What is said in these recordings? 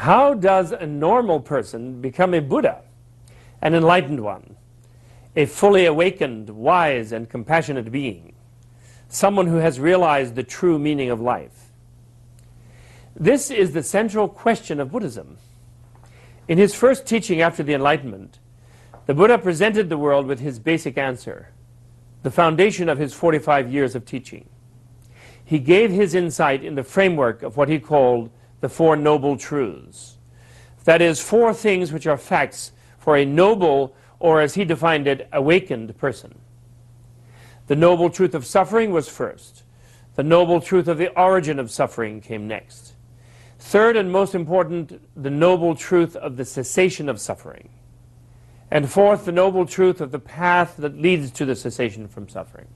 How does a normal person become a Buddha, an enlightened one, a fully awakened, wise, and compassionate being, someone who has realized the true meaning of life? This is the central question of Buddhism. In his first teaching after the Enlightenment, the Buddha presented the world with his basic answer, the foundation of his 45 years of teaching. He gave his insight in the framework of what he called the Four Noble Truths. That is, four things which are facts for a noble, or as he defined it, awakened person. The noble truth of suffering was first. The noble truth of the origin of suffering came next. Third and most important, the noble truth of the cessation of suffering. And fourth, the noble truth of the path that leads to the cessation from suffering.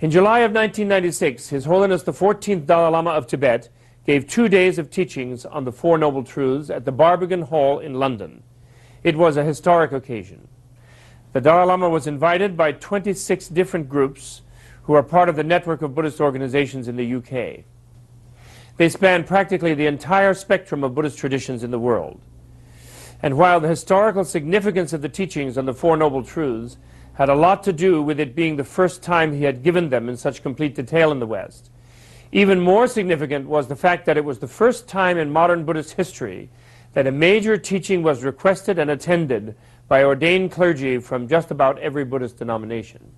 In July of 1996, His Holiness the 14th Dalai Lama of Tibet gave 2 days of teachings on the Four Noble Truths at the Barbican Hall in London. It was a historic occasion. The Dalai Lama was invited by 26 different groups who are part of the network of Buddhist organizations in the UK. They span practically the entire spectrum of Buddhist traditions in the world. And while the historical significance of the teachings on the Four Noble Truths had a lot to do with it being the first time he had given them in such complete detail in the West, even more significant was the fact that it was the first time in modern Buddhist history that a major teaching was requested and attended by ordained clergy from just about every Buddhist denomination.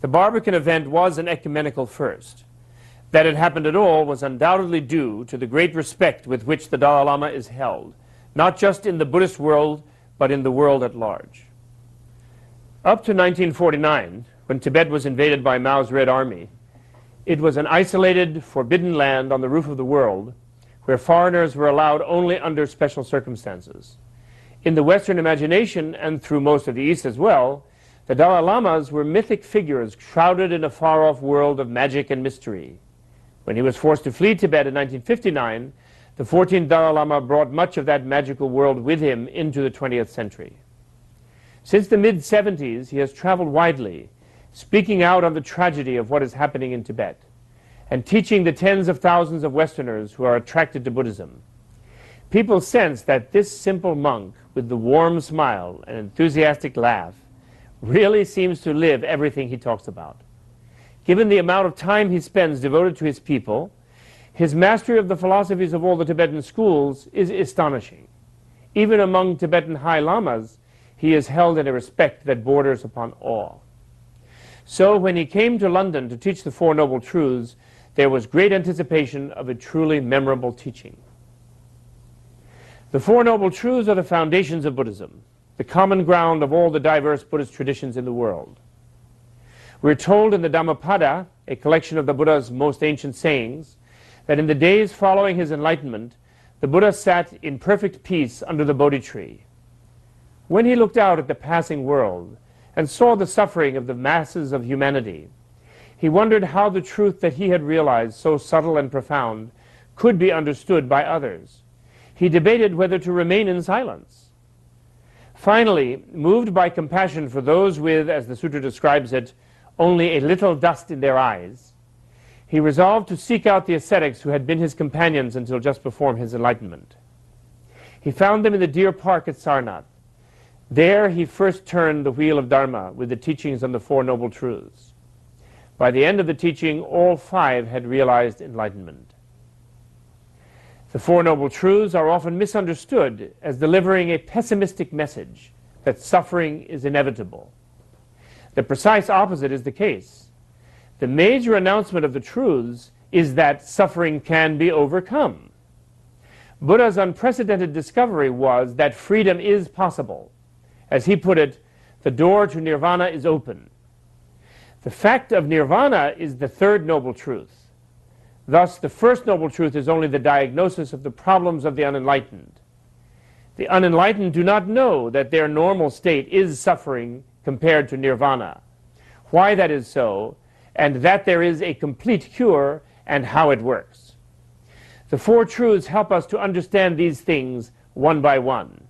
The Barbican event was an ecumenical first. That it happened at all was undoubtedly due to the great respect with which the Dalai Lama is held, not just in the Buddhist world, but in the world at large. Up to 1949, when Tibet was invaded by Mao's Red Army, it was an isolated, forbidden land on the roof of the world, where foreigners were allowed only under special circumstances. In the Western imagination, and through most of the East as well, the Dalai Lamas were mythic figures shrouded in a far-off world of magic and mystery. When he was forced to flee Tibet in 1959, the 14th Dalai Lama brought much of that magical world with him into the 20th century. Since the mid-70s, he has traveled widely, speaking out on the tragedy of what is happening in Tibet, and teaching the tens of thousands of Westerners who are attracted to Buddhism. People sense that this simple monk, with the warm smile and enthusiastic laugh, really seems to live everything he talks about. Given the amount of time he spends devoted to his people, his mastery of the philosophies of all the Tibetan schools is astonishing. Even among Tibetan High Lamas, he is held in a respect that borders upon awe. So when he came to London to teach the Four Noble Truths, there was great anticipation of a truly memorable teaching. The Four Noble Truths are the foundations of Buddhism, the common ground of all the diverse Buddhist traditions in the world. We're told in the Dhammapada, a collection of the Buddha's most ancient sayings, that in the days following his enlightenment, the Buddha sat in perfect peace under the Bodhi tree. When he looked out at the passing world and saw the suffering of the masses of humanity, he wondered how the truth that he had realized, so subtle and profound, could be understood by others. He debated whether to remain in silence. Finally, moved by compassion for those with, as the sutra describes it, only a little dust in their eyes, he resolved to seek out the ascetics who had been his companions until just before his enlightenment. He found them in the deer park at Sarnath. There he first turned the wheel of Dharma with the teachings on the Four Noble Truths. By the end of the teaching, all five had realized enlightenment. The Four Noble Truths are often misunderstood as delivering a pessimistic message that suffering is inevitable. The precise opposite is the case. The major announcement of the truths is that suffering can be overcome. Buddha's unprecedented discovery was that freedom is possible. As he put it, the door to nirvana is open. The fact of nirvana is the third noble truth. Thus, the first noble truth is only the diagnosis of the problems of the unenlightened. The unenlightened do not know that their normal state is suffering compared to nirvana, why that is so, and that there is a complete cure and how it works. The Four Truths help us to understand these things one by one.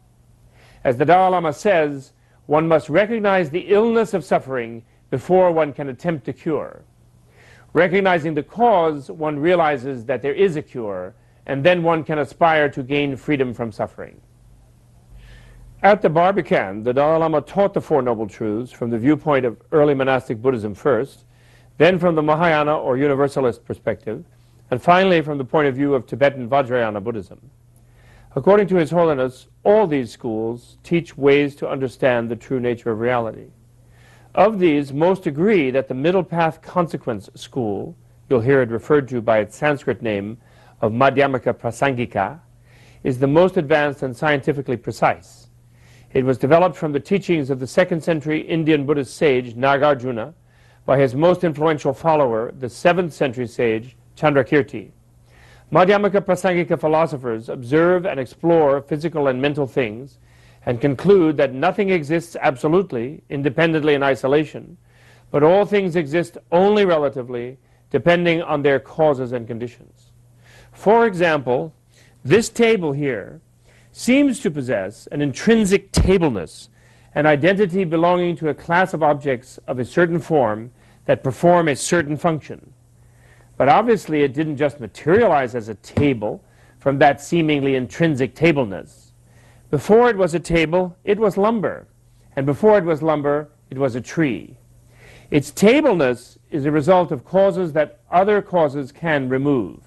As the Dalai Lama says, one must recognize the illness of suffering before one can attempt to cure. Recognizing the cause, one realizes that there is a cure, and then one can aspire to gain freedom from suffering. At the Barbican, the Dalai Lama taught the Four Noble Truths from the viewpoint of early monastic Buddhism first, then from the Mahayana or Universalist perspective, and finally from the point of view of Tibetan Vajrayana Buddhism. According to His Holiness, all these schools teach ways to understand the true nature of reality. Of these, most agree that the Middle Path Consequence School, you'll hear it referred to by its Sanskrit name of Madhyamaka Prasangika, is the most advanced and scientifically precise. It was developed from the teachings of the 2nd century Indian Buddhist sage Nagarjuna by his most influential follower, the 7th century sage Chandrakirti. Madhyamaka Prasangika philosophers observe and explore physical and mental things and conclude that nothing exists absolutely, independently in isolation, but all things exist only relatively, depending on their causes and conditions. For example, this table here seems to possess an intrinsic tableness, an identity belonging to a class of objects of a certain form that perform a certain function. But obviously it didn't just materialize as a table from that seemingly intrinsic tableness. Before it was a table, it was lumber. And before it was lumber, it was a tree. Its tableness is a result of causes that other causes can remove.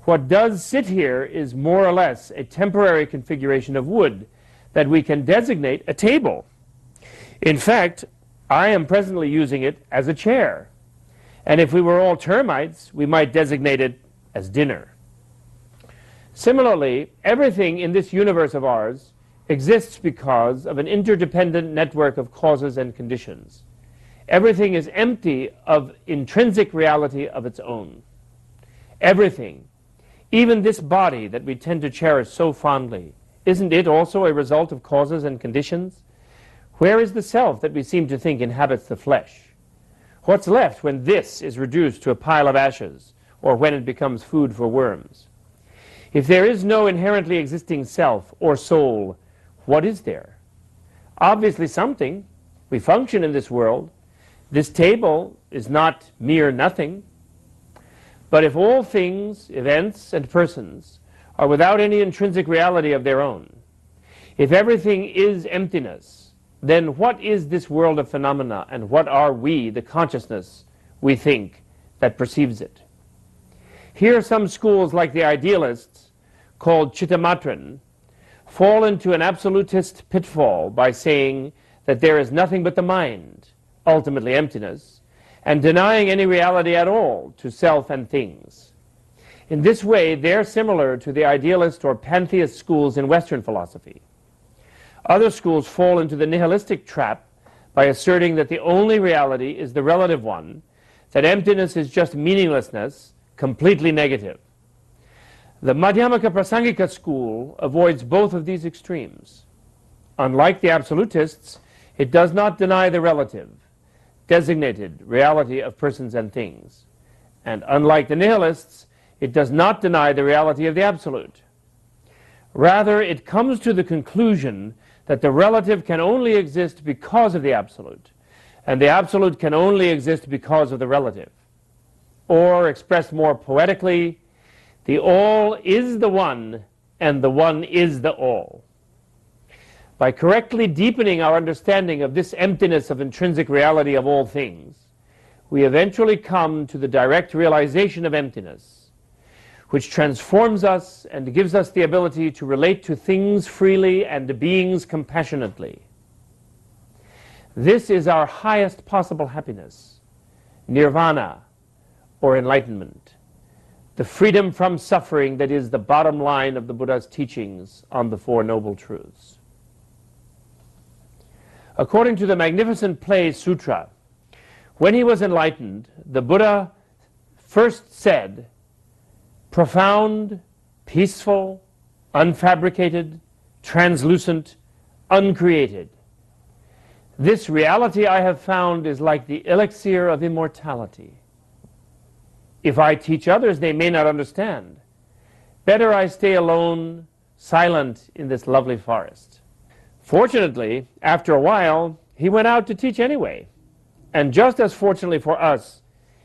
What does sit here is more or less a temporary configuration of wood that we can designate a table. In fact, I am presently using it as a chair. And if we were all termites, we might designate it as dinner. Similarly, everything in this universe of ours exists because of an interdependent network of causes and conditions. Everything is empty of intrinsic reality of its own. Everything, even this body that we tend to cherish so fondly, isn't it also a result of causes and conditions? Where is the self that we seem to think inhabits the flesh? What's left when this is reduced to a pile of ashes, or when it becomes food for worms? If there is no inherently existing self or soul, what is there? Obviously something. We function in this world. This table is not mere nothing. But if all things, events, and persons are without any intrinsic reality of their own, if everything is emptiness, then what is this world of phenomena, and what are we, the consciousness, we think, that perceives it? Here some schools, like the idealists, called Chittamatran, fall into an absolutist pitfall by saying that there is nothing but the mind, ultimately emptiness, and denying any reality at all to self and things. In this way, they're similar to the idealist or pantheist schools in Western philosophy. Other schools fall into the nihilistic trap by asserting that the only reality is the relative one, that emptiness is just meaninglessness, completely negative. The Madhyamaka Prasangika school avoids both of these extremes. Unlike the absolutists, it does not deny the relative, designated reality of persons and things. And unlike the nihilists, it does not deny the reality of the absolute. Rather, it comes to the conclusion that the relative can only exist because of the absolute, and the absolute can only exist because of the relative. Or, expressed more poetically, the all is the one, and the one is the all. By correctly deepening our understanding of this emptiness of intrinsic reality of all things, we eventually come to the direct realization of emptiness, which transforms us and gives us the ability to relate to things freely and to beings compassionately. This is our highest possible happiness, nirvana, or enlightenment, the freedom from suffering that is the bottom line of the Buddha's teachings on the Four Noble Truths. According to the magnificent play Sutra, when he was enlightened, the Buddha first said, profound, peaceful, unfabricated, translucent, uncreated. This reality I have found is like the elixir of immortality. If I teach others, they may not understand. Better I stay alone, silent in this lovely forest. Fortunately, after a while, he went out to teach anyway. And just as fortunately for us,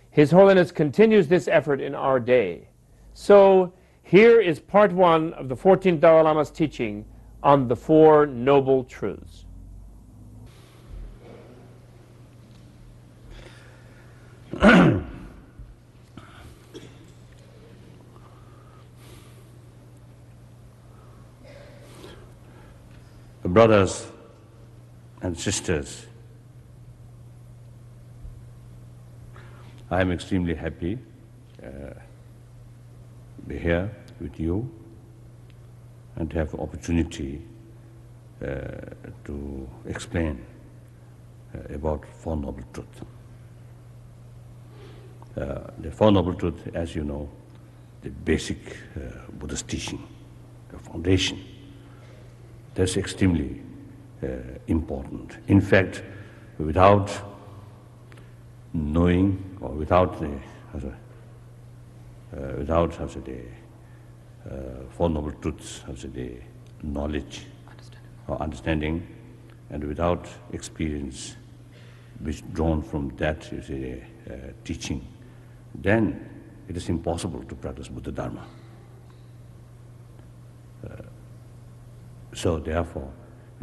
His Holiness continues this effort in our day. So Here is part 1 of the 14th Dalai Lama's teaching on the Four Noble Truths. Brothers and sisters, I am extremely happy to be here with you and to have the opportunity to explain about Four Noble Truths. The Four Noble Truths, as you know, the basic Buddhist teaching, the foundation. That's extremely important. In fact, without knowing or without the Four Noble Truths, the knowledge or understanding, and without experience which drawn from that teaching, then it is impossible to practice Buddha Dharma. So therefore,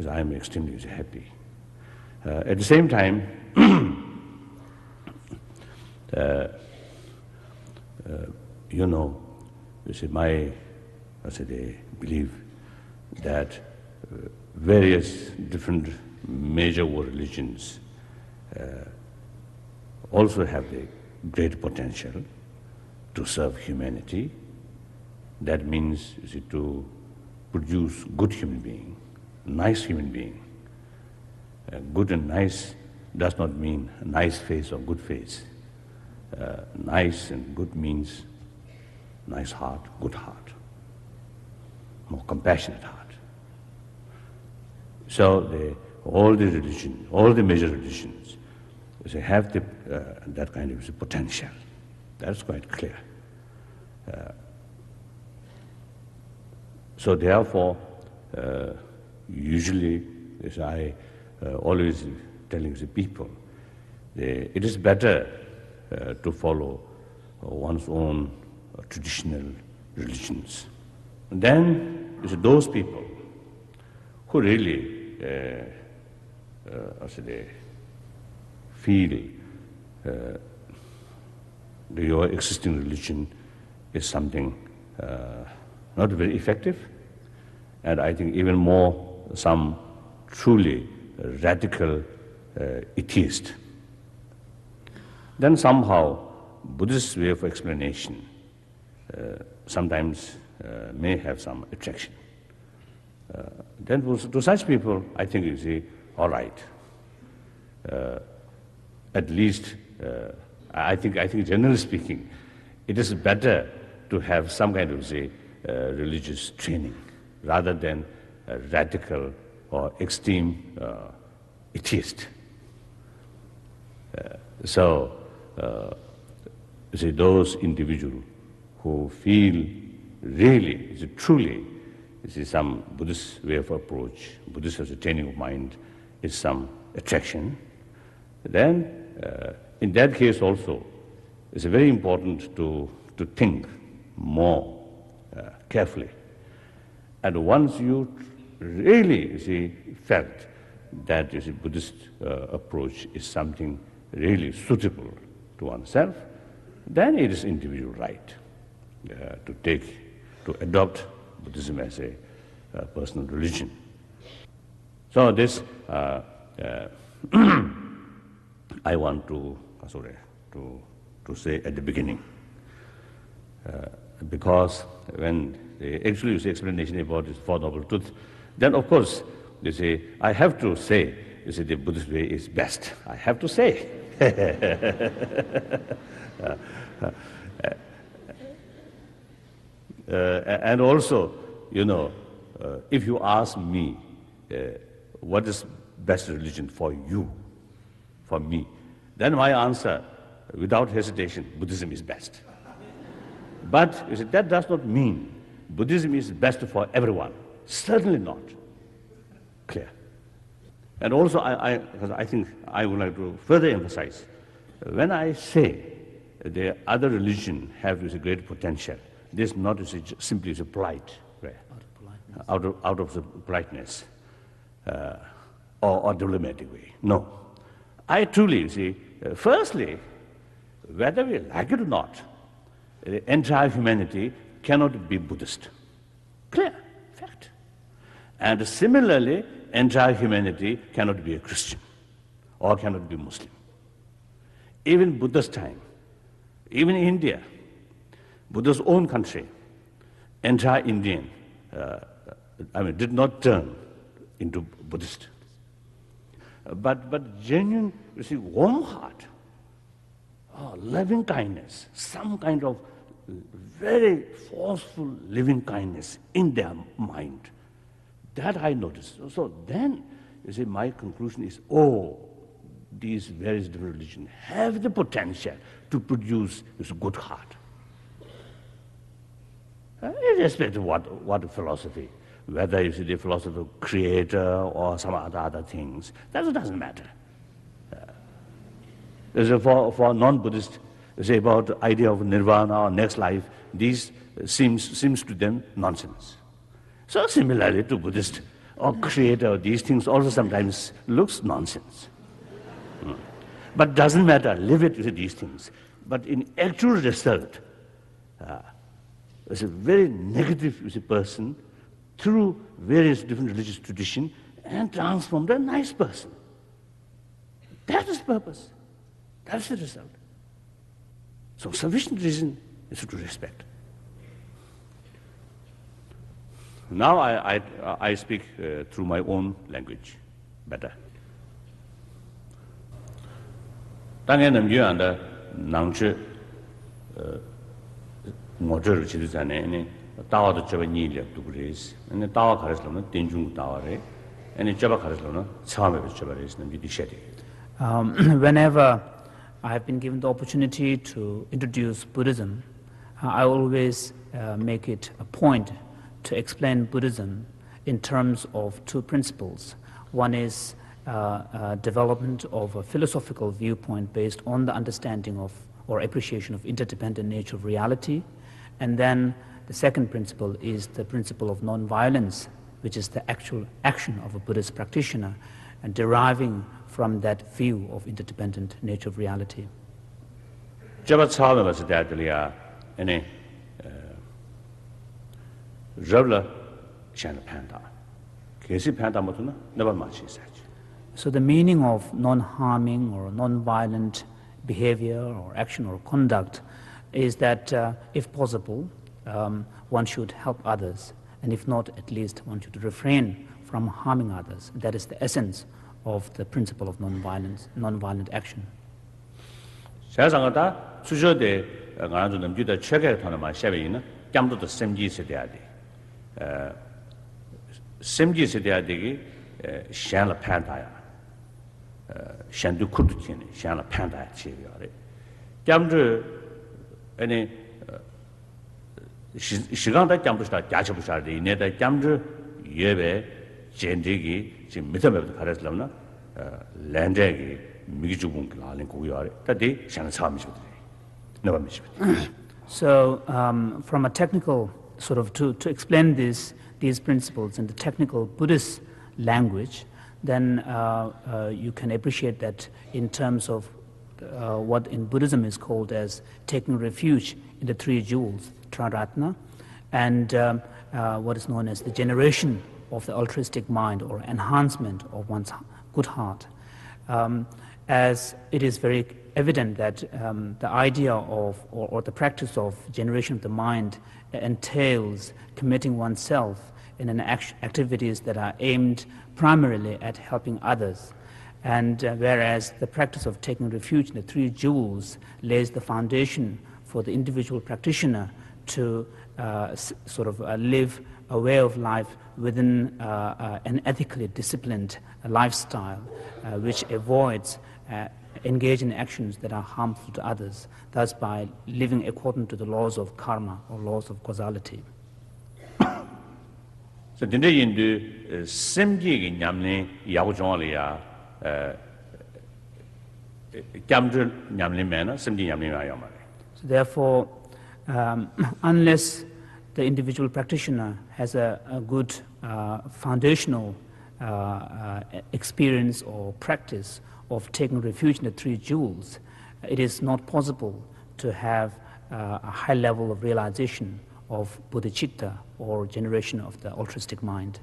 I am extremely happy. At the same time, you know, my belief that various different major world religions also have the great potential to serve humanity. That means to produce good human being, nice human being. Good and nice does not mean nice face or good face. Nice and good means nice heart, good heart, more compassionate heart. So all the religions, all the major religions, they have that kind of potential. That's quite clear. So therefore, usually, as I always telling the people, it is better to follow one's own traditional religions. And then those people who really feel your existing religion is something not very effective, and I think even more some truly radical atheist. Then somehow Buddhist way of explanation sometimes may have some attraction. Then to such people, I think you see, all right. At least, I think generally speaking, it is better to have some kind of religious training rather than a radical or extreme atheist. So, those individuals who feel really, truly, some Buddhist way of approach, Buddhist as a training of mind, is some attraction, then in that case also, it's very important to think more carefully. And once you really felt that Buddhist approach is something really suitable to oneself, then it is individual right to adopt Buddhism as a personal religion. So this I want to say at the beginning, because when actually you say explanation about this Four Noble Truths, then of course they say I have to say the Buddhist way is best. I have to say. And also, if you ask me what is best religion for you, for me, then my answer, without hesitation, Buddhism is best. But that does not mean Buddhism is best for everyone. Certainly not. Clear. And also, I think I would like to further emphasize, when I say the other religion have this great potential, This not is simply is a polite, right? Out of the politeness or diplomatic way. No. I truly see, firstly, whether we like it or not, the entire humanity cannot be Buddhist. Clear, fact. And similarly, entire humanity cannot be a Christian or cannot be Muslim. Even Buddha's time, even India, Buddha's own country, entire Indian, did not turn into Buddhist. But genuine, you see, warm heart, loving kindness, some kind of very forceful living kindness in their mind. That I noticed. So then, you see, my conclusion is, these various different religions have the potential to produce this good heart. Irrespective of what philosophy, whether it's the philosophy of creator or some other things, that doesn't matter. For non-Buddhist, say about the idea of nirvana or next life, these seems to them nonsense. So similarly to Buddhist or creator, these things also sometimes looks nonsense. But doesn't matter, live it with these things. But in actual result, as a very negative person through various different religious traditions and transformed a nice person. That is purpose. That's the result. So sufficient reason is to respect. Now I speak through my own language better. 당에는 유한다 낭치 모저를 지도자네 다와도 저번 일이야 두그레스 근데 다와 가르스로는 된중 다와래 아니 저바 가르스로는 처음에 저바레스는 미디셔디 Whenever I have been given the opportunity to introduce Buddhism, I always make it a point to explain Buddhism in terms of two principles. One is development of a philosophical viewpoint based on the understanding of or appreciation of interdependent nature of reality. And then the second principle is the principle of non-violence, which is the actual action of a Buddhist practitioner and deriving from that view of interdependent nature of reality. 저번 처음에 봤을 때 아들이야 아니 저블라 챤 판다 계시 판다 못나 never much is that. So the meaning of non-harming or non-violent behavior or action or conduct is that if possible, one should help others, and if not, at least one should refrain from harming others. That is the essence of the principle of non-violence, non-violent action. 세상에다 수저대 가는 남주다 최근에 타는 말 샤베이는 깜도도 샘지 세대야디 샘지 세대야디기 샹라 판다야 샹두 쿠르티네 샹라 판다야 지요래 깜드 아니 시간다 깜도다 야쳐부샤디 내다 깜드 예베 젠디기 지금 밑에부터 가르슬라나 랜드기 미기주분 가는 고요래 다디 샹 처음이거든 never miss. So from a technical sort of to explain these principles in the technical Buddhist language, then you can appreciate that in terms of what in Buddhism is called as taking refuge in the three jewels, Triratna, and what is known as the generation of the altruistic mind or enhancement of one's good heart. As it is very evident that the idea of or the practice of generation of the mind entails committing oneself in an activities that are aimed primarily at helping others, and whereas the practice of taking refuge in the three jewels lays the foundation for the individual practitioner to sort of live a way of life within an ethically disciplined lifestyle, which avoids engaging in actions that are harmful to others, thus by living according to the laws of karma or laws of causality. So dinde yindu semji gi nyamne yaw jong ya kyamdru nyamne mena semji nyamne ma yaw ma. So therefore unless the individual practitioner has a good foundational experience or practice of taking refuge in the three jewels, it is not possible to have a high level of realization of bodhicitta or generation of the altruistic mind.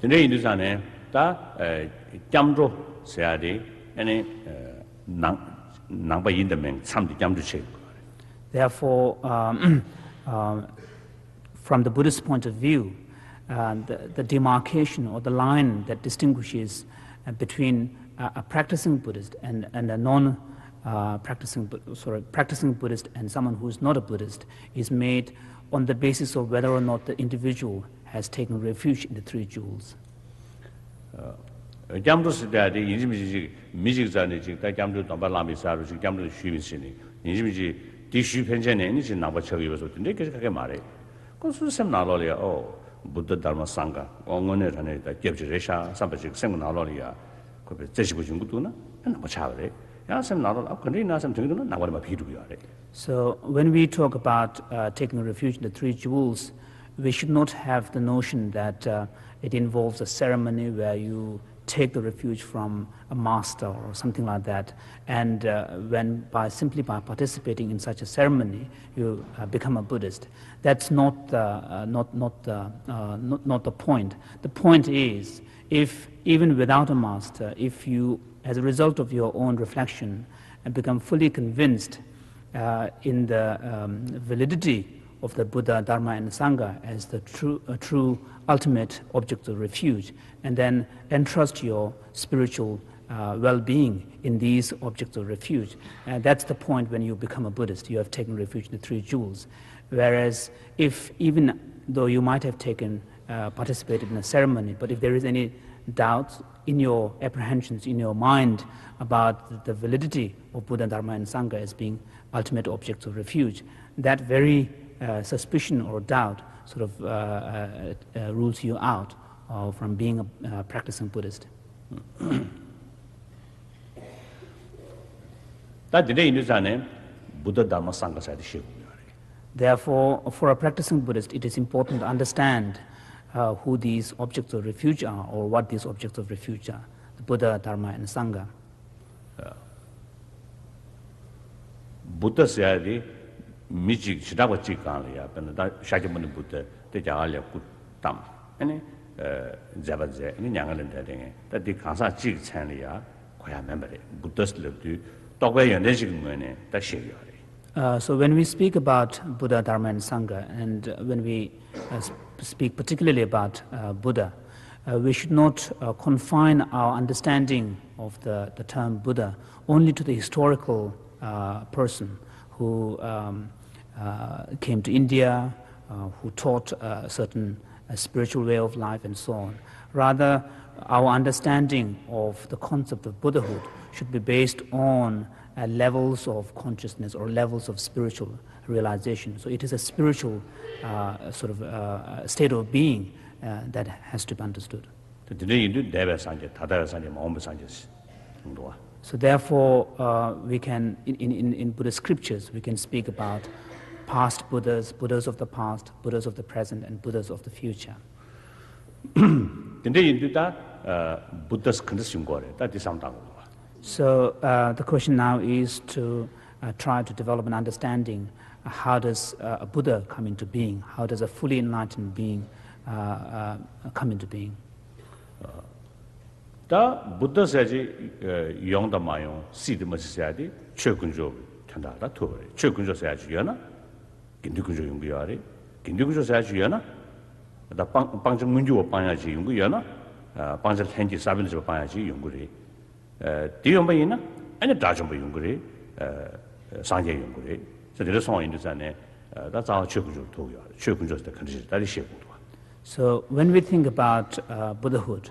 Today in this ane ta jamro seadi ane nangba yin de meng sam de jamro che. Therefore, from the Buddhist point of view, the demarcation or the line that distinguishes between a practicing Buddhist and a practicing Buddhist and someone who is not a Buddhist is made on the basis of whether or not the individual has taken refuge in the three jewels. Jamro seadi yinji music zane ji ta jamro tamba lami saru ji jamro shuin sini yinji di shu penjene ni ji nangba chagi so de ke ka mare ko su sem na lo le o Buddha Dharma Sangha ongone rane da gebji resha sambaji sem na lo le ya ko be zeshi bu jung du na na ba cha le ya sem na lo a ko ni na sem jung du na ba ma bi du ya le. So when we talk about taking refuge in the three jewels, we should not have the notion that it involves a ceremony where you take the refuge from a master or something like that, and simply by participating in such a ceremony, you become a Buddhist. That's not the point. The point is, if even without a master, if you, as a result of your own reflection, become fully convinced in the validity of the Buddha, Dharma, and Sangha as the true ultimate object of refuge, and then entrust your spiritual well-being in these objects of refuge. That's the point when you become a Buddhist. You have taken refuge in the three jewels. Whereas if even though you might have participated in a ceremony, but if there is any doubt in your apprehensions, in your mind about the validity of Buddha, Dharma, and Sangha as being ultimate objects of refuge, that very suspicion or doubt sort of rules you out from being a practicing Buddhist. Therefore, for a practicing Buddhist, it is important to understand who these objects of refuge are, or what these objects of refuge are: the Buddha, Dharma, and Sangha. Buddha said, "Mijik shidaba chikanglia, but the Shakyamuni Buddha, the Jalia put tam, and Zabaze, and Yangalan that the Kansa Chik Chanlia, quite memory, Buddha's lived to talk away and then that she. So when we speak about Buddha, Dharma, and Sangha, and when we speak particularly about Buddha, we should not confine our understanding of the term Buddha only to the historical person who came to India, who taught a certain spiritual way of life and so on. Rather, our understanding of the concept of Buddhahood should be based on levels of consciousness or levels of spiritual realization. So it is a spiritual state of being that has to be understood. So therefore, we can, in Buddhist scriptures, we can speak about past Buddhas, Buddhas of the past, Buddhas of the present, and Buddhas of the future. So the question now is to try to develop an understanding. How does a Buddha come into being? How does a fully enlightened being come into being? Da Buddha says, "Yong da mayong, si de masiyadi, chekunjo tanda da tore. Chekunjo says yana, kindukunjo yungu yari, kindukunjo says yana, da pangjang munju panyaji yungu yana, pangjang tenji sabin jo panyaji yungu ri. Diyomba yina, ane dajomba yungu ri, sangye yungu ri. So there is song in the zane, that's our chekunjo to yari. Chekunjo is the condition that is shaped. So when we think about Buddhahood,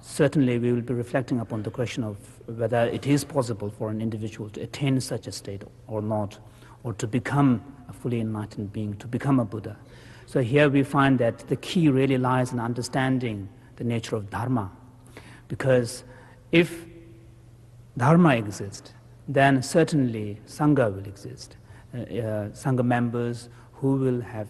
certainly we will be reflecting upon the question of whether it is possible for an individual to attain such a state or not, or to become a fully enlightened being, to become a Buddha. So here we find that the key really lies in understanding the nature of Dharma. Because if Dharma exists, then certainly Sangha will exist. Sangha members who will have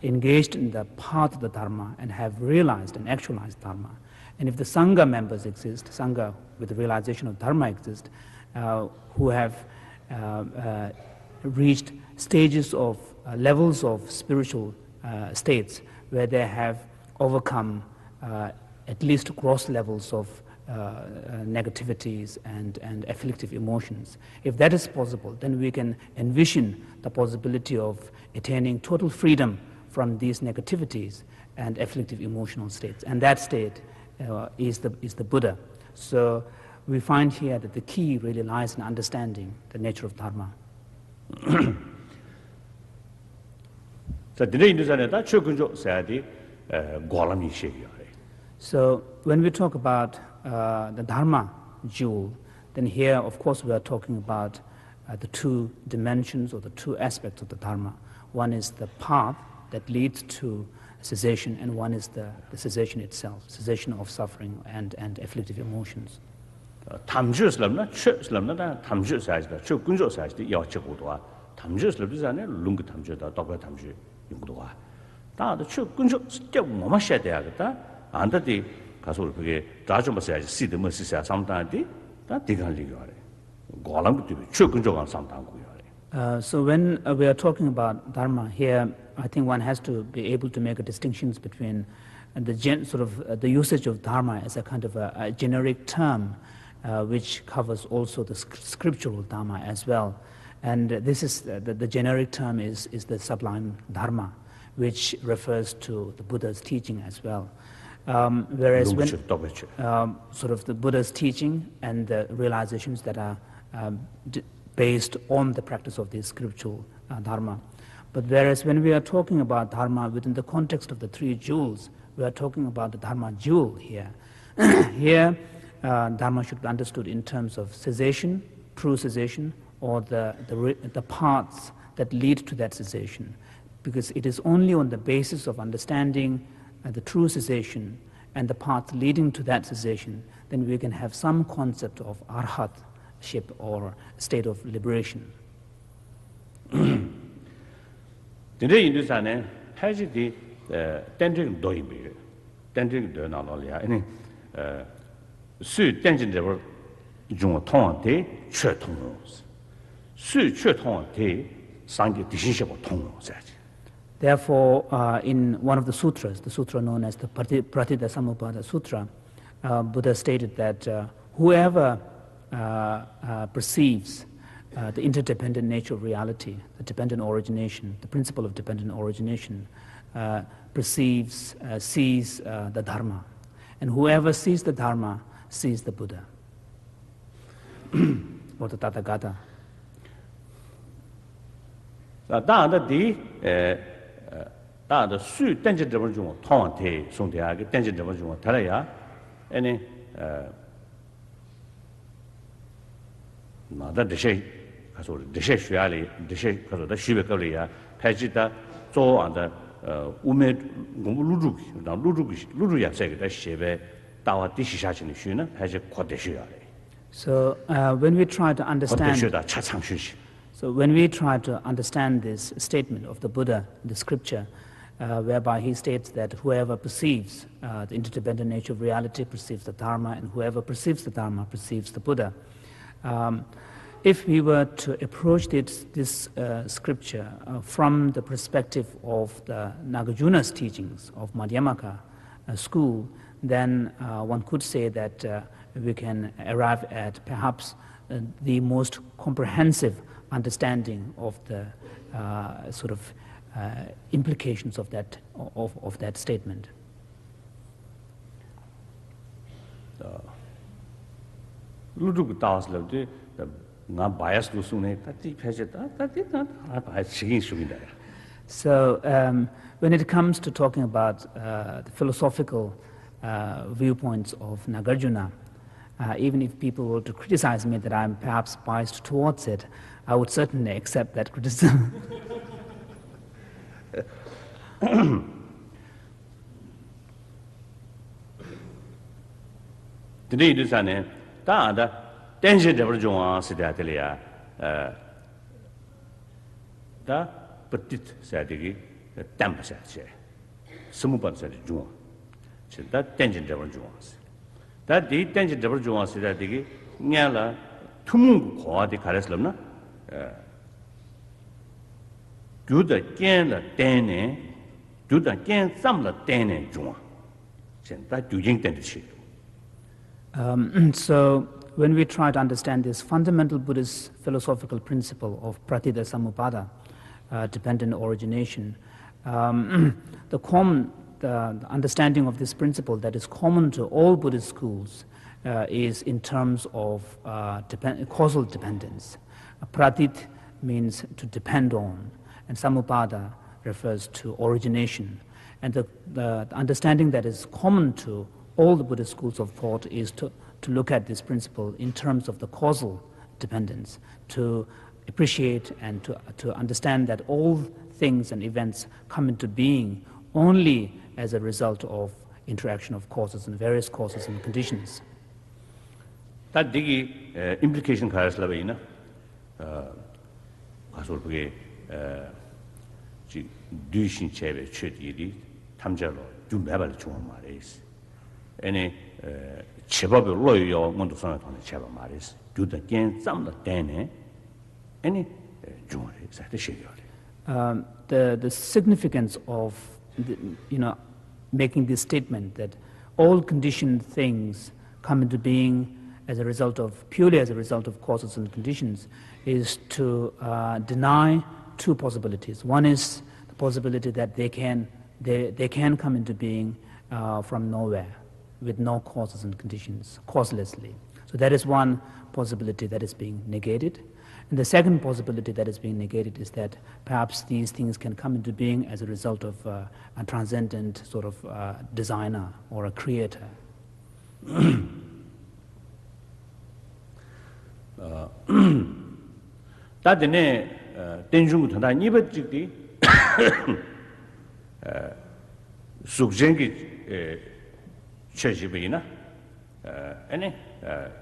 engaged in the path of the Dharma and have realized and actualized Dharma. And if the Sangha members exist, Sangha with the realization of Dharma exist, who have reached stages of levels of spiritual states where they have overcome at least gross levels of negativities and afflictive emotions. If that is possible, then we can envision the possibility of attaining total freedom from these negativities and afflictive emotional states. And that state is the Buddha. So we find here that the key really lies in understanding the nature of Dharma. So when we talk about the Dharma jewel, then here, of course, we are talking about the two dimensions or the two aspects of the Dharma. One is the path that leads to cessation, and one is the cessation itself, cessation of suffering and afflictive emotions. So when we are talking about Dharma here, I think one has to be able to make a distinction between the usage of Dharma as a kind of a generic term, which covers also the scriptural Dharma as well. And this is the generic term is the sublime Dharma, which refers to the Buddha's teaching as well. Whereas when sort of the Buddha's teaching and the realizations that are based on the practice of this scriptural Dharma. But whereas when we are talking about Dharma within the context of the three jewels, we are talking about the Dharma jewel here. Here, Dharma should be understood in terms of cessation, true cessation, or the paths that lead to that cessation. Because it is only on the basis of understanding the true cessation and the path leading to that cessation, then we can have some concept of arhatship or state of liberation. Today in this anne, has it the tendering doibi, tendering the nalolia, any su tending the Jungtonte, Chetongs. Su Chetonte sang the decision of tongues. Therefore, in one of the sutras, the sutra known as the Pratityasamutpada Sutra, Buddha stated that whoever perceives the interdependent nature of reality, the dependent origination, the principle of dependent origination, sees the Dharma. And whoever sees the Dharma sees the Buddha, or the Tathagata. The su tension development, Tonte, Sundiag, tension development, Talaya, any that the shape, the shape, the shape, the Shivakalia, Pajita, so and the Umed Gumuluki, Luruya said that Sheve, Tawa Tishishin Shuna, has a quadeshiale. So when we try to understand. So when we try to understand this statement of the Buddha in the scripture, whereby he states that whoever perceives the interdependent nature of reality perceives the Dharma, and whoever perceives the Dharma perceives the Buddha. If we were to approach this scripture from the perspective of the Nagarjuna's teachings of Madhyamaka school, then one could say that we can arrive at perhaps the most comprehensive understanding of the implications of that statement. So when it comes to talking about the philosophical viewpoints of Nagarjuna, even if people were to criticize me that I'm perhaps biased towards it, I would certainly accept that criticism. Today, this is tension devil Joan Sidatelia, the petit Sadigi, the tempest, Sumupan said Joan. That tension devil Joans. That the tension devil Joan Sidati, Niala, Tum, or the Careslamna, do the Jan Dane, do the Jan Samla Dane Joan. That do you intend to So, when we try to understand this fundamental Buddhist philosophical principle of pratitha samuppada, dependent origination, the understanding of this principle that is common to all Buddhist schools is in terms of causal dependence. Pratit means to depend on, and samupada refers to origination. And the understanding that is common to all the Buddhist schools of thought is to look at this principle in terms of the causal dependence, to appreciate and to understand that all things and events come into being only as a result of interaction of causes and various causes and conditions. That digi implication has lavina. Asolpuge Dushin Cheve Chedi, Tamjalo, Jumabal Chumaris. Any Chebab Royo Montosana on the Cheva Maris, do the gain some the Dane, any Jumaris at the Shigari. The significance of making this statement that all conditioned things come into being purely as a result of causes and conditions is to deny two possibilities. One is the possibility that they can come into being from nowhere with no causes and conditions, causelessly. So that is one possibility that is being negated. And the second possibility that is being negated is that perhaps these things can come into being as a result of a transcendent sort of designer or a creator. Tadine Tenjung Tanda Nibajiki Sukjengi Cheshibina, any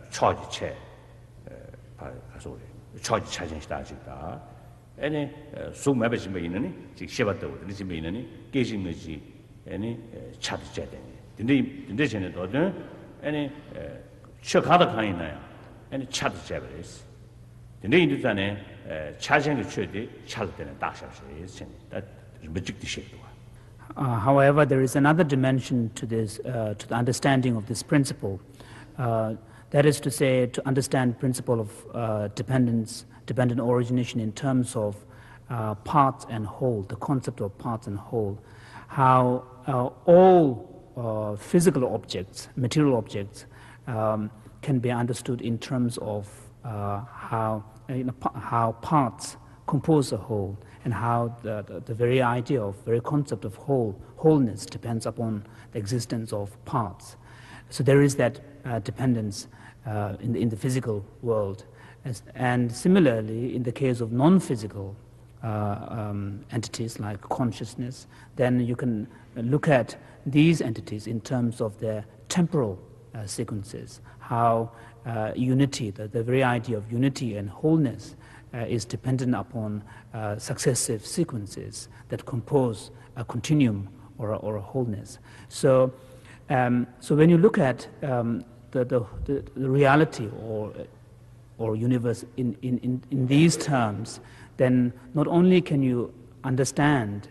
charge chair, charge charging stajita, any so mabes mainani, Shivato, this mainani, gazing the any chat jetting. The indigenous order, any Chakata Kaina, any chat jabbers. The name is an charging the church, Charlton and Dasha is that magic the shape. However, there is another dimension to this, to the understanding of this principle. That is to say, to understand principle of dependent origination in terms of parts and whole, the concept of parts and whole, how all physical objects, material objects, can be understood in terms of how parts compose a whole, and how the very idea of, very concept of wholeness depends upon the existence of parts. So there is that dependence in the physical world. And similarly, in the case of non-physical entities like consciousness, then you can look at these entities in terms of their temporal sequences, how unity, the very idea of unity and wholeness is dependent upon successive sequences that compose a continuum or a wholeness. So when you look at the reality or universe in these terms, then not only can you understand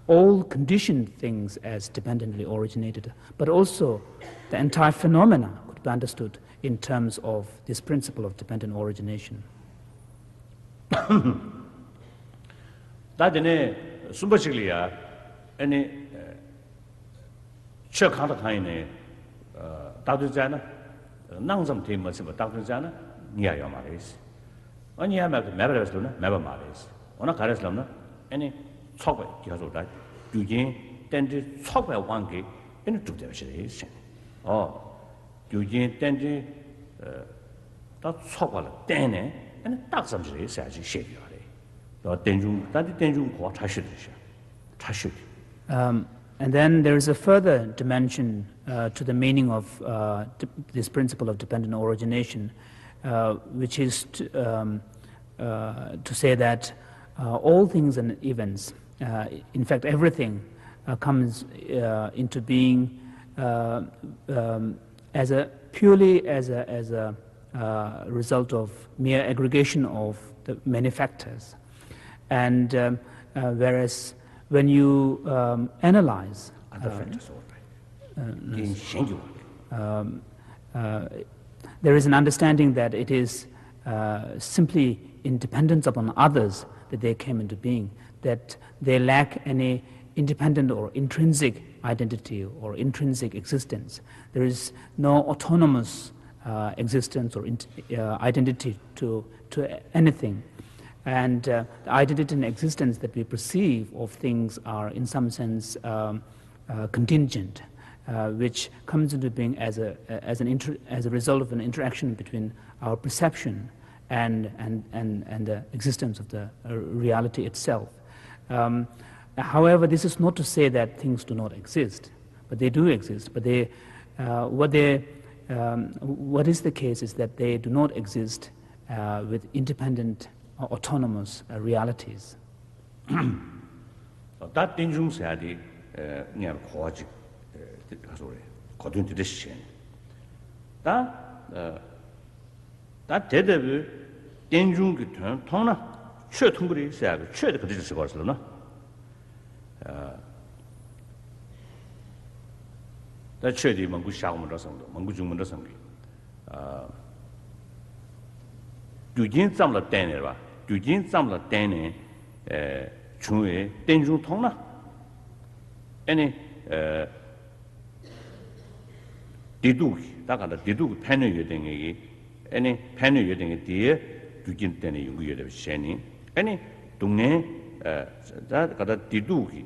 all conditioned things as dependently originated, but also the entire phenomena could be understood in terms of this principle of dependent origination. That Sumbachiglia, any Chakata Kaine, Dr. Jana, Nangsam team was about Dr. Jana, Nia Maris. When you have Mabas Luna, Mabba Maris, on a Caris Luna, any talk by Kihazo, Eugene, then talk by one gate in a two-dimension. Oh, Eugene, then that talk about Dane, and that's something is as you shake your day. That Denjung, Tashu. And then there is a further dimension to the meaning of this principle of dependent origination, which is to say that all things and events, in fact everything, comes into being purely as a result of mere aggregation of the many factors. And whereas when you analyze other factors, there is an understanding that it is simply in dependence upon others that they came into being, that they lack any independent or intrinsic identity or intrinsic existence. There is no autonomous existence or identity to anything. And the identity and existence that we perceive of things are in some sense contingent, which comes into being as a result of an interaction between our perception and the existence of the reality itself. However, this is not to say that things do not exist, but they do exist. But what is the case is that they do not exist with independent, autonomous realities. That dangerous idea, near Koji, sorry, according to this chain. That dead dangerous term, Tona, sure, Tungri said, sure, the conditions of Barcelona. That sure, the Mangu Shaman or something, Mangu Juman or something. Do you some la tenera? Do you some la tene? Chue, dangerous Tona? Any Didu, that kind of Didu penny you think, any penny you think, dear, do you get any you have shining? Any Dune, that got a Didu.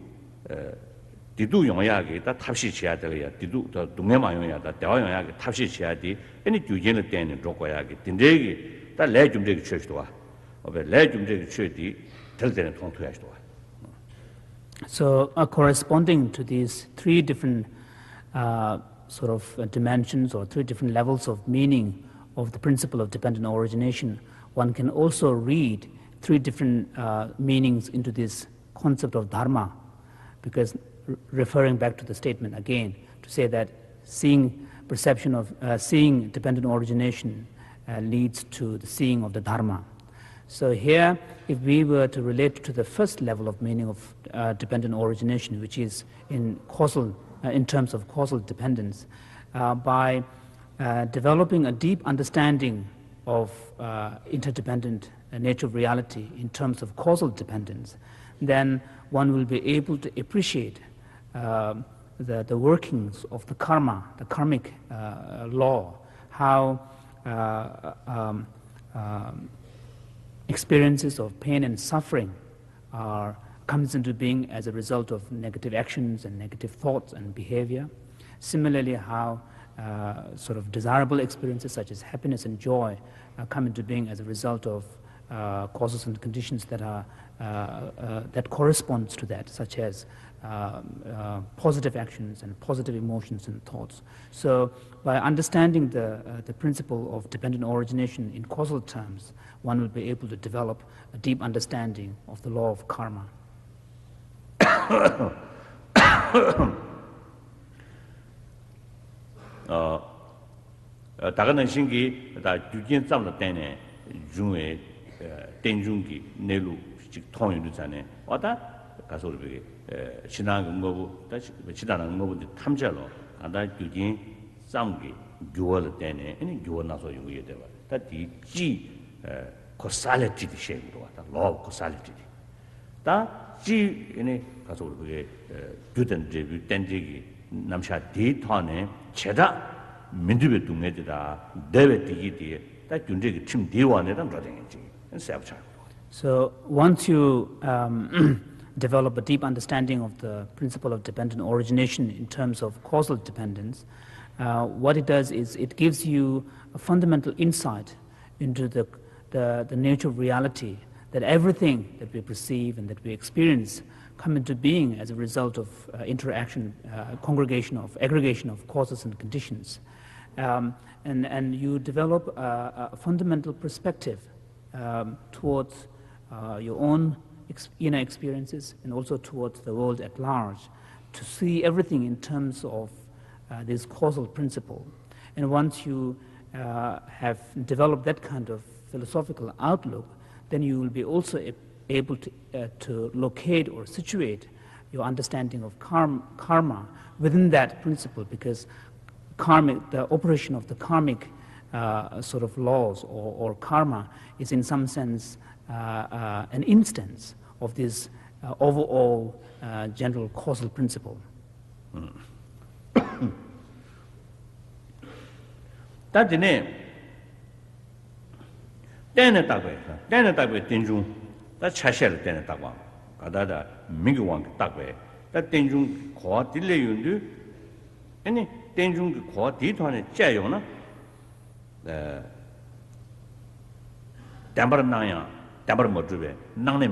Didu Yongayagi, that Tapsi Chiatalia, Didu, the Dunemayoya, that Daoyagi, Tapsi Chiati, any Dujan Den in Rokoyagi, Tindegi, that legend take church to of a legend take church, tell them to Ashtoa. So, corresponding to these three different sort of dimensions or three different levels of meaning of the principle of dependent origination, one can also read three different meanings into this concept of dharma, because referring back to the statement again, to say that seeing dependent origination leads to the seeing of the dharma. So here, if we were to relate to the first level of meaning of dependent origination, which is in terms of causal dependence, by developing a deep understanding of interdependent nature of reality in terms of causal dependence, then one will be able to appreciate the workings of the karma, the karmic law, how experiences of pain and suffering comes into being as a result of negative actions and negative thoughts and behavior. Similarly, how sort of desirable experiences such as happiness and joy come into being as a result of causes and conditions that are that corresponds to that, such as positive actions and positive emotions and thoughts. So, by understanding the principle of dependent origination in causal terms, one will be able to develop a deep understanding of the law of karma. 다가는 신기 다 주진 싸움을 때네 중에 땡중기 내루 즉 통일을 전에 왔다 가서 우리 신앙 뭐고 다시 지단한 뭐고 탐자로 간다 주진 싸움기 교월 때네 아니 교월 나서 용이에 되봐 다디지 코살레티디 쉐이로 왔다 로 코살레티디 다지 이네 가서 우리 주된 제비 땡지기 남샤 디톤에 제다 민주배 동네들아 대외 디기디 다 준제기 팀 디와네란 라딩이지 세브차. So once you develop a deep understanding of the principle of dependent origination in terms of causal dependence, what it does is it gives you a fundamental insight into the nature of reality, that everything that we perceive and that we experience come into being as a result of interaction, aggregation of causes and conditions. And you develop a fundamental perspective towards your own inner experiences and also towards the world at large, to see everything in terms of this causal principle. And once you have developed that kind of philosophical outlook, then you will be also able to locate or situate your understanding of karma within that principle, because the operation of the karmic sort of laws or karma is in some sense an instance of this overall general causal principle. That's the name. Dana Tagway, Tinjung, that's Chashel Dana Tagwang, Adada, Miguang Tagway, that Tinjung Kwa Dilayundu, any Tinjung Kwa Ditone Jayona, Dambar Naya, Dambar Modrube, Nane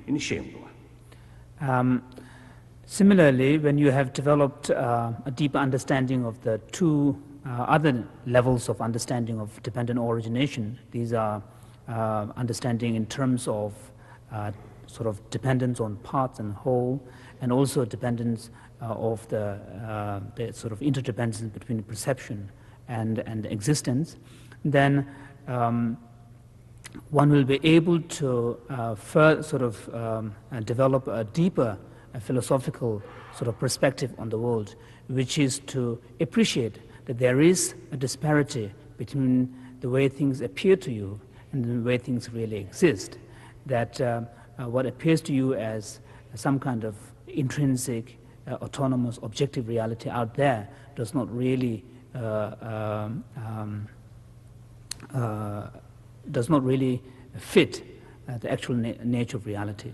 in shame. Similarly, when you have developed a deeper understanding of the two other levels of understanding of dependent origination, these are understanding in terms of sort of dependence on parts and whole, and also dependence of the sort of interdependence between perception and existence, then one will be able to develop a deeper philosophical sort of perspective on the world, which is to appreciate that there is a disparity between the way things appear to you and the way things really exist. That what appears to you as some kind of intrinsic, autonomous, objective reality out there does not really fit the actual nature of reality.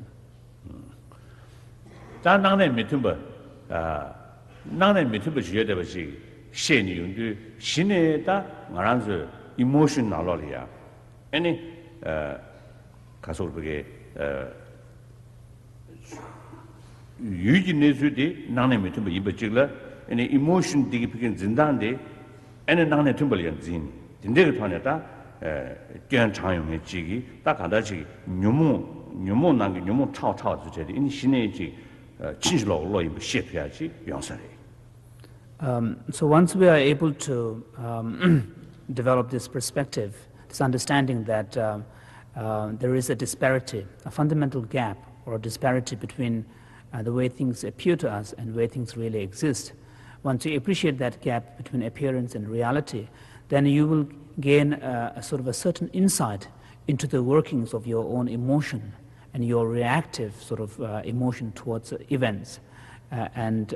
Emotion nalolia. Any Kasolbege Eugene Nane Mitumba in particular, any emotion digging Zindande, and a Nane Tumbalian Zin. The Negatoneta, Gian Chayong Chigi, Takadachi, Numo Nangi, Numo Tao Tao, in Shineji, Chinchlo, Loy, Shepiachi, Yonsari. So once we are able to develop this perspective, this understanding that there is a disparity, a fundamental gap or a disparity between the way things appear to us and the way things really exist. Once you appreciate that gap between appearance and reality, then you will gain a sort of a certain insight into the workings of your own emotion and your reactive sort of emotion towards events and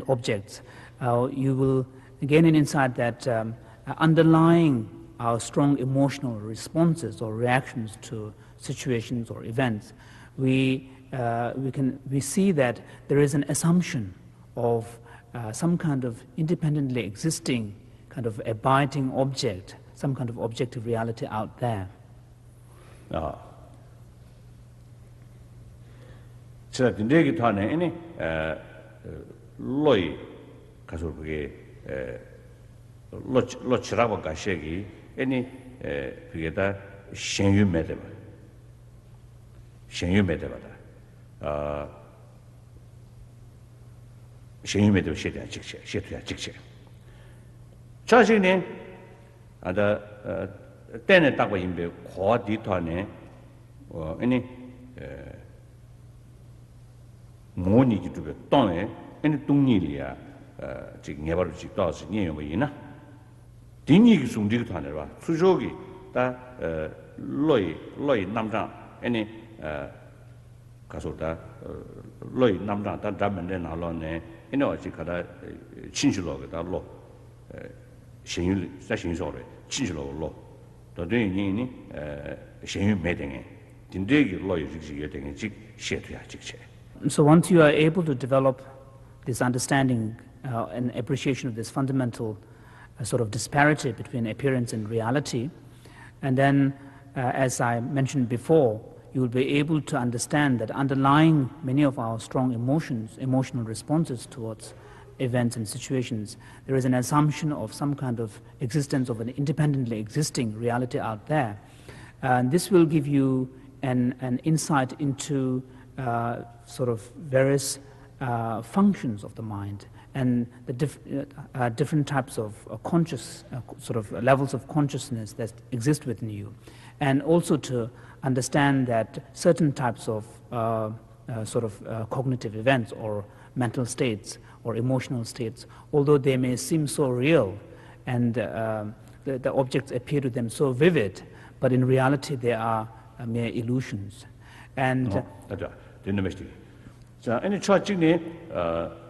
objects. You will gain an insight that underlying our strong emotional responses or reactions to situations or events, we see that there is an assumption of some kind of independently existing kind of abiding object, some kind of objective reality out there. So the negative any loy kasurge lochrawa gashegi any pigeta shenyu medeba shenyu medeba shetia jikche chajine ada tene takwa imbe kwa di thane any 모니 기도에 땅에 에네 동일이야 지금 예바로 직도서 니요이나 딩이 숨디고 타네 봐 수족이 다 로이 남장 에네 가서다 로이 남장 다 잡면에 나로네 에네 어찌 가다 친실로가 로 신유 사신소래 친실로 도되니 신유 매등에 딘데기 로이 직시게 되게 직 셰트야 직체. So once you are able to develop this understanding and appreciation of this fundamental sort of disparity between appearance and reality, and then, as I mentioned before, you will be able to understand that underlying many of our strong emotions, emotional responses towards events and situations, there is an assumption of some kind of existence of an independently existing reality out there. And this will give you an insight into sort of various functions of the mind and the different types of conscious sort of levels of consciousness that exist within you, and also to understand that certain types of cognitive events or mental states or emotional states, although they may seem so real and the objects appear to them so vivid, but in reality they are mere illusions. And that's the mistake. So any church in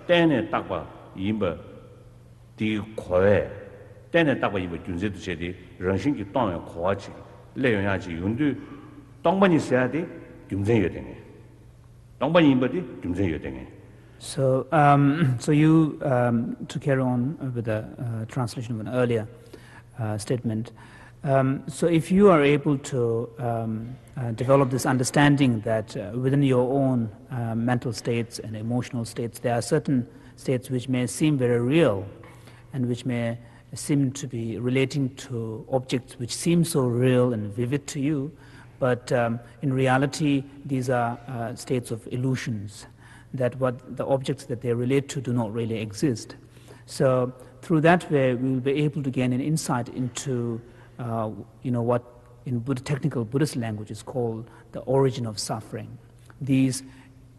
then takba yimba di khoe then takba yimba junse de chedi rangshin ki tong khoa chi le yon ya chi yundu tongba ni sa de jumzen ye deng tongba yimba de jumzen ye deng. So, so you, to carry on with the translation of an earlier statement, so if you are able to develop this understanding that within your own mental states and emotional states, there are certain states which may seem very real and which may seem to be relating to objects which seem so real and vivid to you, but in reality these are states of illusions, that what the objects that they relate to do not really exist. So through that way we will be able to gain an insight into what in technical Buddhist language is called the origin of suffering. These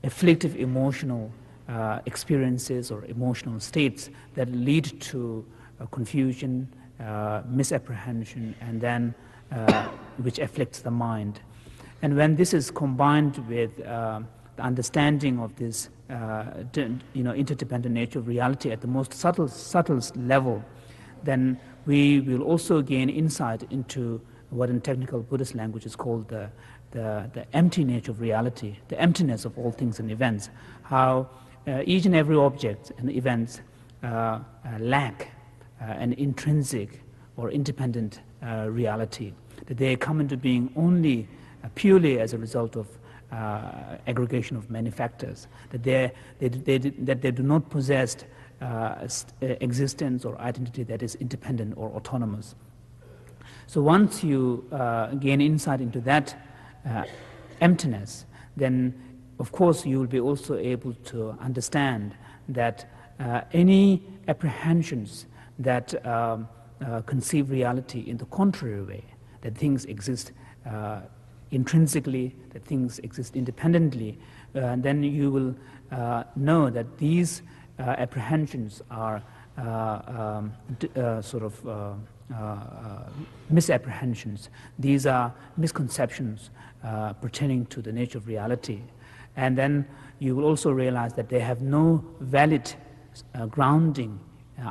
afflictive emotional experiences or emotional states that lead to confusion, misapprehension, and then which afflicts the mind. And when this is combined with the understanding of this interdependent nature of reality at the most subtle level, then we will also gain insight into what in technical Buddhist language is called the empty nature of reality, the emptiness of all things and events, how each and every object and events lack an intrinsic or independent reality, that they come into being only purely as a result of aggregation of many factors, that they do not possess existence or identity that is independent or autonomous. So once you gain insight into that emptiness, then of course you will be also able to understand that any apprehensions that conceive reality in the contrary way, that things exist intrinsically, that things exist independently, then you will know that these apprehensions are misapprehensions. These are misconceptions pertaining to the nature of reality. And then you will also realize that they have no valid grounding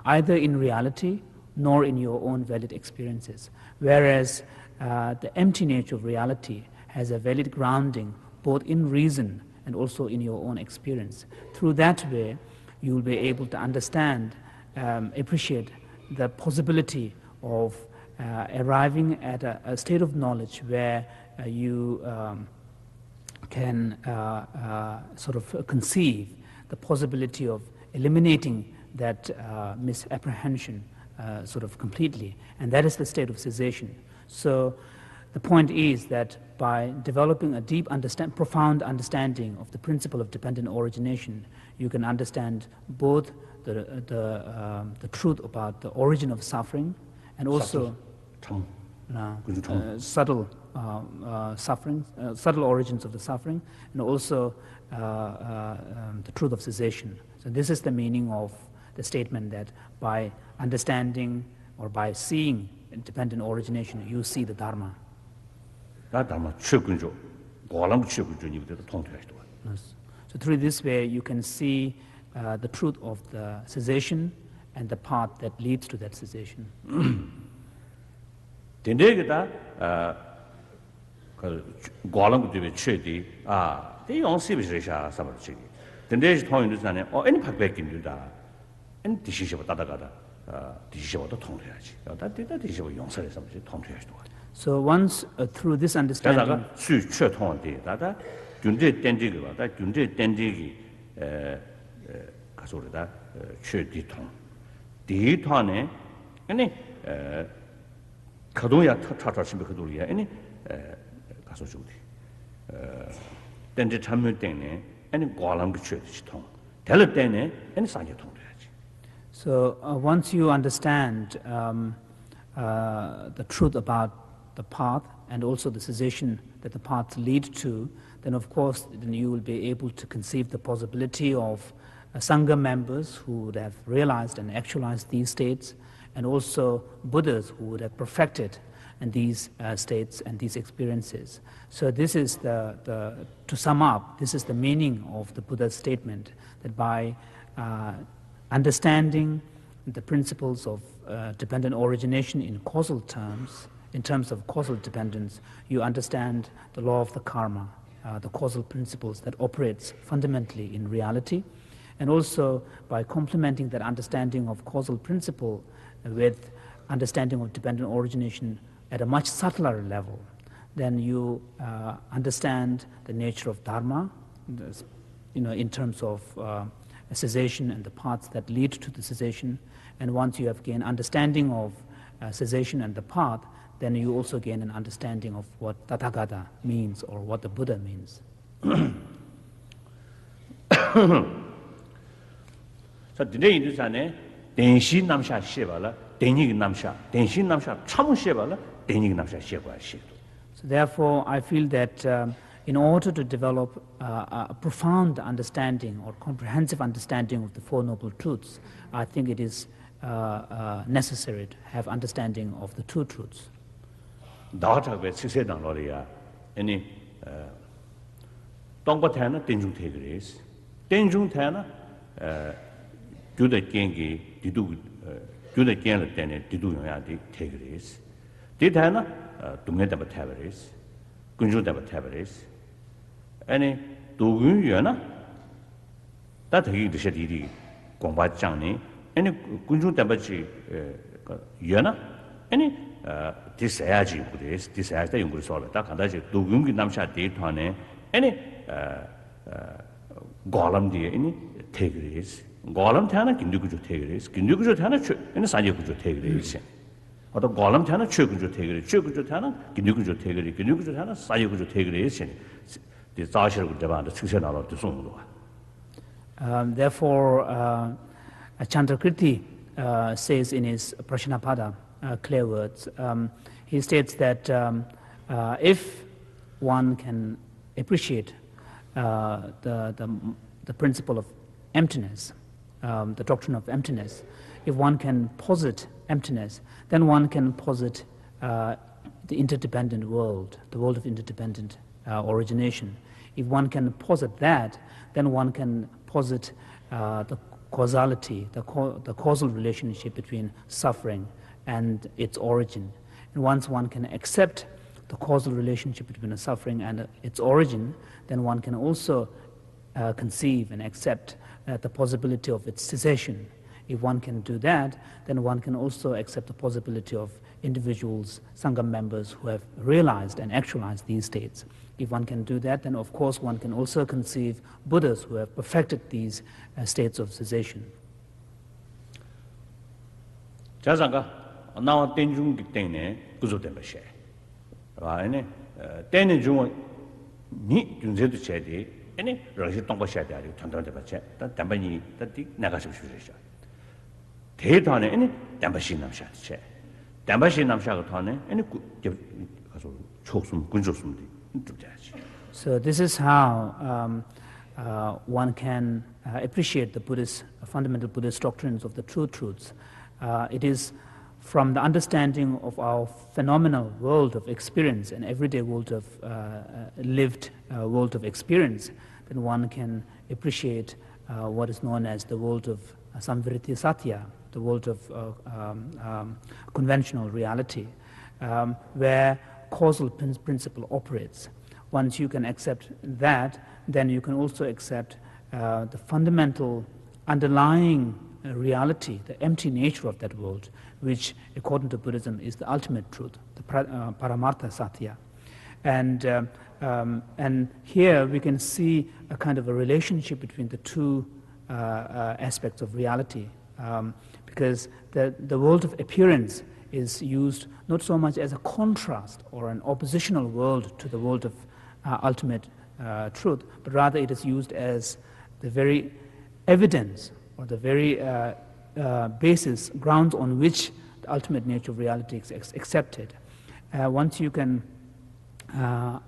either in reality nor in your own valid experiences. Whereas the empty nature of reality has a valid grounding both in reason and also in your own experience. Through that way, you will be able to understand, appreciate the possibility of arriving at a state of knowledge where you can conceive the possibility of eliminating that misapprehension completely, and that is the state of cessation. So the point is that by developing a deep profound understanding of the principle of dependent origination, you can understand both the truth about the origin of suffering and also subtle suffering, subtle origins of the suffering, and also the truth of cessation. So this is the meaning of the statement that by understanding or by seeing dependent origination, you see the Dharma. Yes. So through this way, you can see the truth of the cessation and the path that leads to that cessation. So once through this understanding, 수 최통한테 다다 군제 땡지가 다 군제 땡지기 가서다 최디통 디통에 아니 가동야 차차심이 그돌이야 아니 가서 주디 땡지 참여 때문에 아니 과람 그 최디통 될 때문에 아니 상계통 돼야지. So once you understand the truth about the path and also the cessation that the paths lead to, then of course then you will be able to conceive the possibility of Sangha members who would have realized and actualized these states, and also Buddhas who would have perfected and these states and these experiences. So this is to sum up, this is the meaning of the Buddha's statement, that by understanding the principles of dependent origination in causal terms, in terms of causal dependence, you understand the law of the karma, the causal principles that operates fundamentally in reality, and also by complementing that understanding of causal principle with understanding of dependent origination at a much subtler level, then you understand the nature of dharma, in terms of cessation and the paths that lead to the cessation. And once you have gained understanding of cessation and the path, then you also gain an understanding of what Tathagata means or what the Buddha means. So today in this ane denshi namsha shebala denig namsha denshi namsha chamu shebala denig namsha shebwa she. So therefore I feel that in order to develop a profound understanding or comprehensive understanding of the Four Noble Truths, I think it is necessary to have understanding of the two truths. 다하게 식세당 로리야 아니 동바타나 땡중태그레스 땡중태나 주대 겐기 디두 주대 겐을 때네 디두 용야디 태그레스 디타나 동네다바 타버레스 군주다바 타버레스 아니 도군유나 다되기 드셔디디 공바장네 아니 군주다바지 유나 아니 디사야지 부데스 디사야다 연구를 solve 다 간다지 도경기 남샤 데이터네 아니 고람디에 아니 태그레스 고람 타나 긴두구조 태그레스 긴두구조 타나 아니 산제구조 태그레스 어떤 고람 타나 최구조 태그레스 최구조 타나 긴두구조 태그레스 긴두구조 타나 산제구조 태그레스 디 자시르고 대반도 측세 나로도 송도 Therefore Chandrakirti says in his Prashnapada clear words, he states that if one can appreciate the principle of emptiness, the doctrine of emptiness, if one can posit emptiness, then one can posit the interdependent world, the world of interdependent origination. If one can posit that, then one can posit the causality, the causal relationship between suffering and its origin. And once one can accept the causal relationship between the suffering and its origin, then one can also conceive and accept the possibility of its cessation. If one can do that, then one can also accept the possibility of individuals, Sangha members who have realized and actualized these states. If one can do that, then of course one can also conceive Buddhas who have perfected these states of cessation. 나와 땡중기 때문에 구조된 것이. 아니 때는 중 니 준제도 제디 아니 러시 동거셔야 돼. 전달돼 봤지. 담반이 뜻이 나가서 주셔. 대단해. 아니 담바시 남샤지. 담바시 남샤가 터네. 아니 가서 촉숨 군조숨도 좀 돼야지. So this is how one can appreciate the Buddhist fundamental Buddhist doctrines of the true truths. It is from the understanding of our phenomenal world of experience and everyday world of lived world of experience that one can appreciate what is known as the world of samvriti satya, the world of conventional reality, where causal principle operates. Once you can accept that, then you can also accept the fundamental underlying reality, the empty nature of that world, which according to Buddhism is the ultimate truth, the Paramartha Satya. And here we can see a kind of a relationship between the two aspects of reality, because the world of appearance is used not so much as a contrast or an oppositional world to the world of ultimate truth, but rather it is used as the very evidence or the very basis, grounds on which the ultimate nature of reality is accepted. Once you can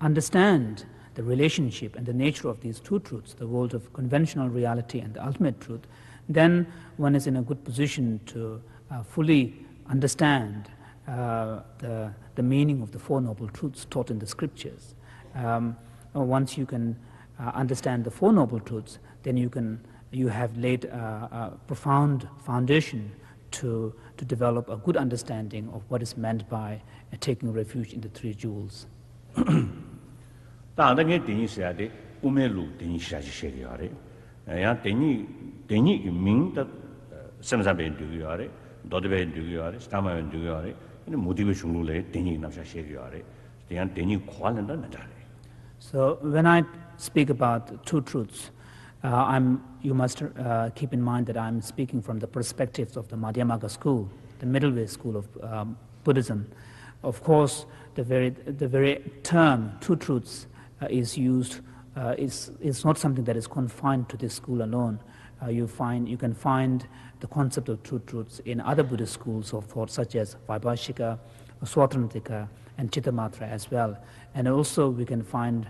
understand the relationship and the nature of these two truths, the world of conventional reality and the ultimate truth, then one is in a good position to fully understand the meaning of the Four Noble Truths taught in the scriptures. Once you can understand the Four Noble Truths, then you have laid a profound foundation to develop a good understanding of what is meant by taking refuge in the Three Jewels. So when I speak about two truths, you must keep in mind that I'm speaking from the perspectives of the Madhyamaka school, the middle way school of Buddhism. Of course, the very term two truths is used is not something that is confined to this school alone. You can find the concept of two truths in other Buddhist schools of thought, such as Vaibhashika, Swatrantika, and Chittamatra as well. And also we can find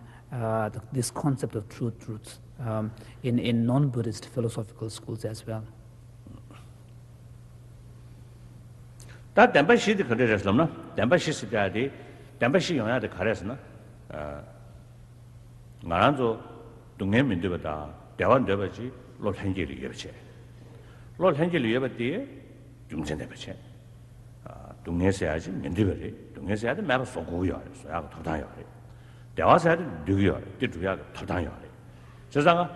this concept of two truths in non-Buddhist philosophical schools as well. 다 덴바시드 그래서나 덴바시스 가디 덴바시 영야데 가래스나 나란조 동네 민들보다 대원 대바지 롤 현지리 예버체 롤 현지리 예버디 중전대 버체 동네에서 해야지 민들버리 동네에서 해야지 매번 쏘고요 쏘야고 도다요 대화서 해야지 누구요 뒤두야 도다요 저상아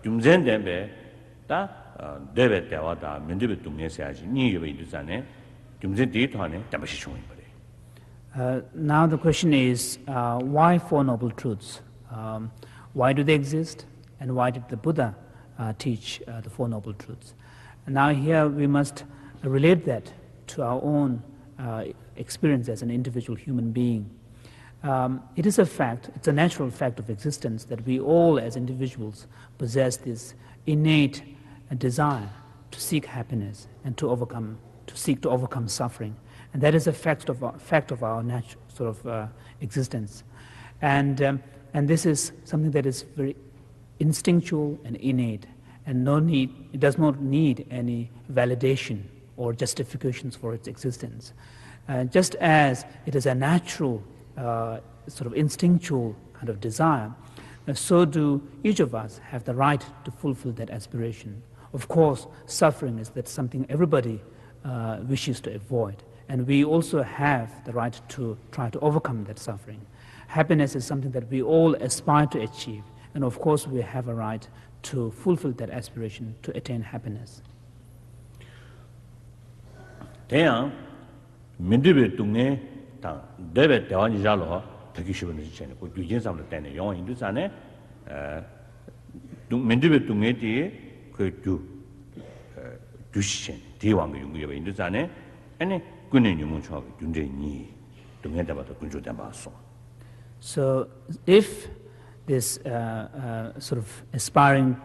중전대배 다 대배 대화다 민들베 동네에서 해야지 니 예버 인도산에 Now the question is, why Four Noble Truths? Why do they exist? And why did the Buddha teach the Four Noble Truths? And now here we must relate that to our own experience as an individual human being. It is a fact, it's a natural fact of existence that we all as individuals possess this innate desire to seek happiness and to seek to overcome suffering, and that is a fact of our natural sort of existence, and this is something that is very instinctual and innate, and it does not need any validation or justifications for its existence. Just as it is a natural sort of instinctual kind of desire, so do each of us have the right to fulfill that aspiration. Of course, suffering is something everybody wishes to avoid, and we also have the right to try to overcome that suffering. Happiness is something that we all aspire to achieve, and of course we have a right to fulfill that aspiration to attain happiness. 대양 민들베 동네 당 대베 대원이자로 대기시분을 전에 그 유진상으로 때네 영어 인도산에 민들베 동네 뒤에 그 두신 대왕의 용구에 인도산에 아니 군의 유문초하고 윤재니 동네다바도 군조대마소. So if this sort of aspiring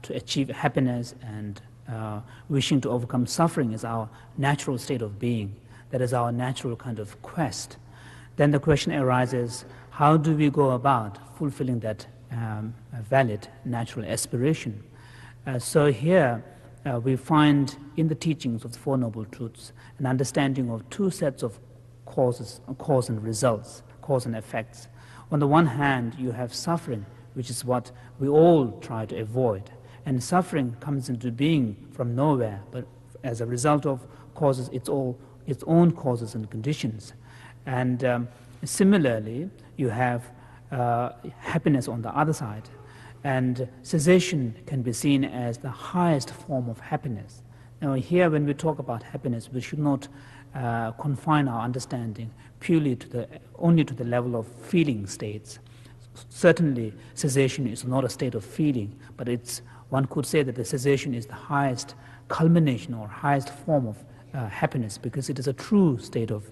to achieve happiness and wishing to overcome suffering is our natural state of being, that is our natural kind of quest, then the question arises, how do we go about fulfilling that valid natural aspiration? So here we find in the teachings of the Four Noble Truths an understanding of two sets of cause and results, cause and effects. On the one hand, you have suffering, which is what we all try to avoid. And suffering comes into being from nowhere, but as a result of causes its own causes and conditions. And similarly, you have happiness on the other side. And cessation can be seen as the highest form of happiness. Now, here, when we talk about happiness, we should not confine our understanding purely only to the level of feeling states. Certainly, cessation is not a state of feeling, but one could say that the cessation is the highest culmination or highest form of happiness, because it is a true state of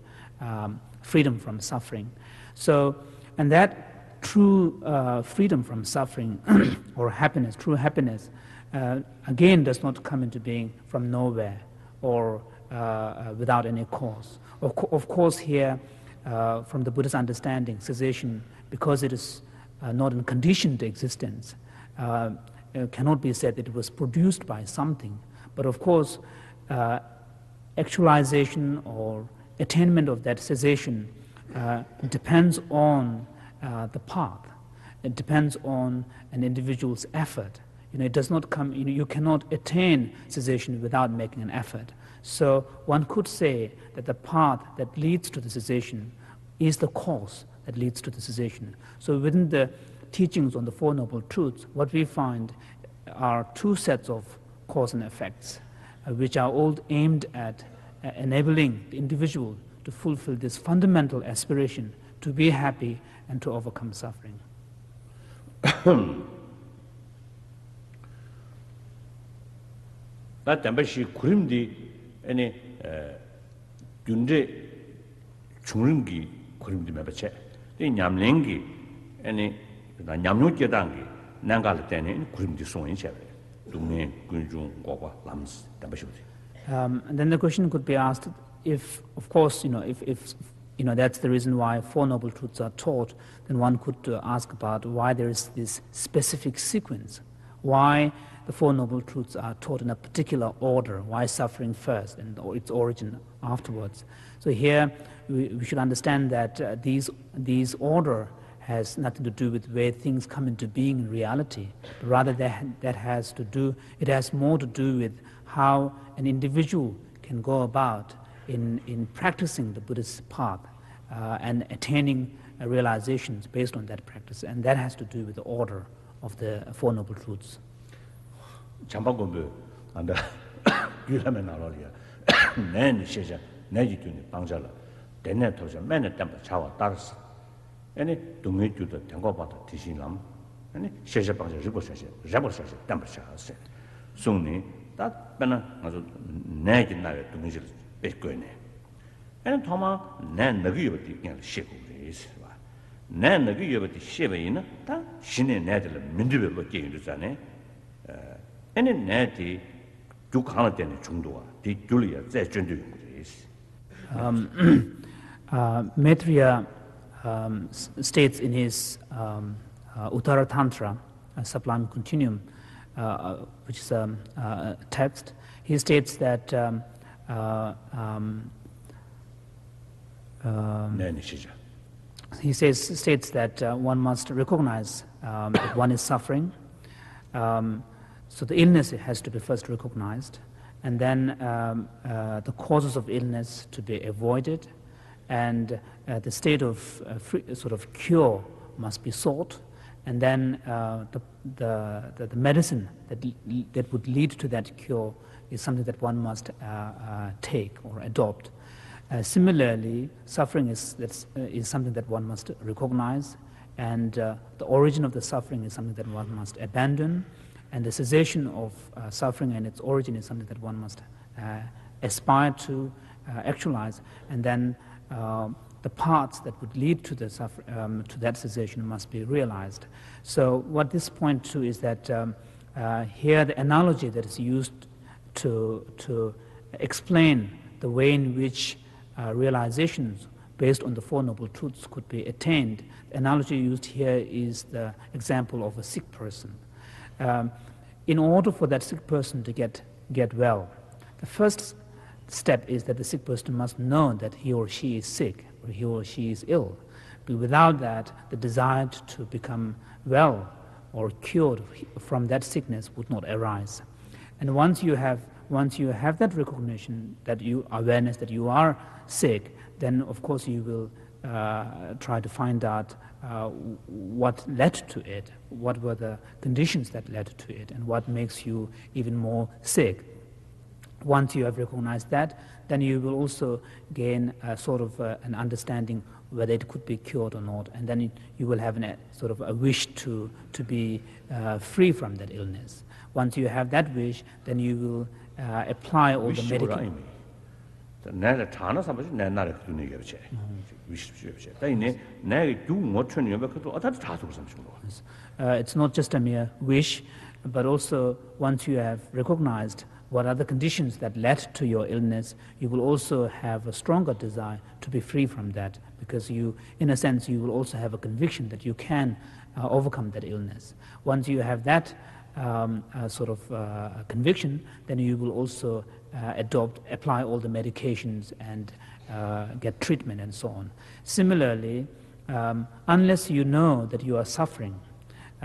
freedom from suffering. So, and that true freedom from suffering or happiness, true happiness, again does not come into being from nowhere or without any cause. Of course, here, from the Buddhist understanding, cessation, because it is not in conditioned existence, cannot be said that it was produced by something. But of course, actualization or attainment of that cessation depends on the path. It depends on an individual's effort. It does not come. You cannot attain cessation without making an effort. So one could say that the path that leads to the cessation is the cause that leads to the cessation. So within the teachings on the Four Noble Truths, what we find are two sets of cause and effects, which are all aimed at enabling the individual to fulfill this fundamental aspiration to be happy and to overcome suffering. 나 담바시 구름디 아니 균제 중릉기 구름디 매버체 이 냠랭기 아니 나 냠뇨께당기 난갈 때는 구름디 송인체 동네 군중 고과 람스 담바시. And then the question could be asked, if, of course, if that's the reason why Four Noble Truths are taught, then one could ask about why there is this specific sequence, why the Four Noble Truths are taught in a particular order, why suffering first and its origin afterwards. So here we should understand that these order has nothing to do with where things come into being in reality, but rather it has more to do with how an individual can go about in practicing the Buddhist path and attaining realizations based on that practice, and that has to do with the order of the Four Noble Truths. 잠바고도 안다 유라면 나로리야 내는 시자 내지도니 방자라 대내 도저 맨날 담바 자와 따르스 아니 동의주도 된거봐도 디신람 아니 시자 방자 리고셔시 잡어셔시 담바샤스 송니 다 빼나 아주 내기 나에 동의를 뺏고네 아니 도마 내 너기 여기 그냥 시고리스 봐 내 너기 여기 시베이나 다 신의 내들 민주별로 게임이잖아요 any natty do content 중도와 디 줄이야 제 준도 Maitreya states in his Uttara Tantra, Sublime Continuum, which is a text, he states that he states that one must recognize that one is suffering. So the illness has to be first recognized, and then the causes of illness to be avoided, and the state of sort of cure must be sought, and then the medicine that would lead to that cure is something that one must take or adopt. Similarly, suffering is something that one must recognize, and the origin of the suffering is something that one must abandon. And the cessation of suffering and its origin is something that one must aspire to actualize. And then the paths that would lead to to that cessation must be realized. So what this points to is that here the analogy that is used to explain the way in which realizations based on the Four Noble Truths could be attained, the analogy used here is the example of a sick person. In order for that sick person to get well, the first step is that the sick person must know that he or she is sick or he or she is ill. But without that, the desire to become well or cured from that sickness would not arise. And once you have that recognition, awareness that you are sick, then of course you will try to find out what led to it, what were the conditions that led to it, and what makes you even more sick. Once you have recognized that, then you will also gain a sort of an understanding whether it could be cured or not, and then you will have a sort of a wish to be free from that illness. Once you have that wish, then you will apply all the medication. It's not just a mere wish, but also once you have recognized what are the conditions that led to your illness, you will also have a stronger desire to be free from that, because you, in a sense, you will also have a conviction that you can overcome that illness. Once you have that conviction, then you will also apply all the medications and get treatment and so on. Similarly, unless you know that you are suffering,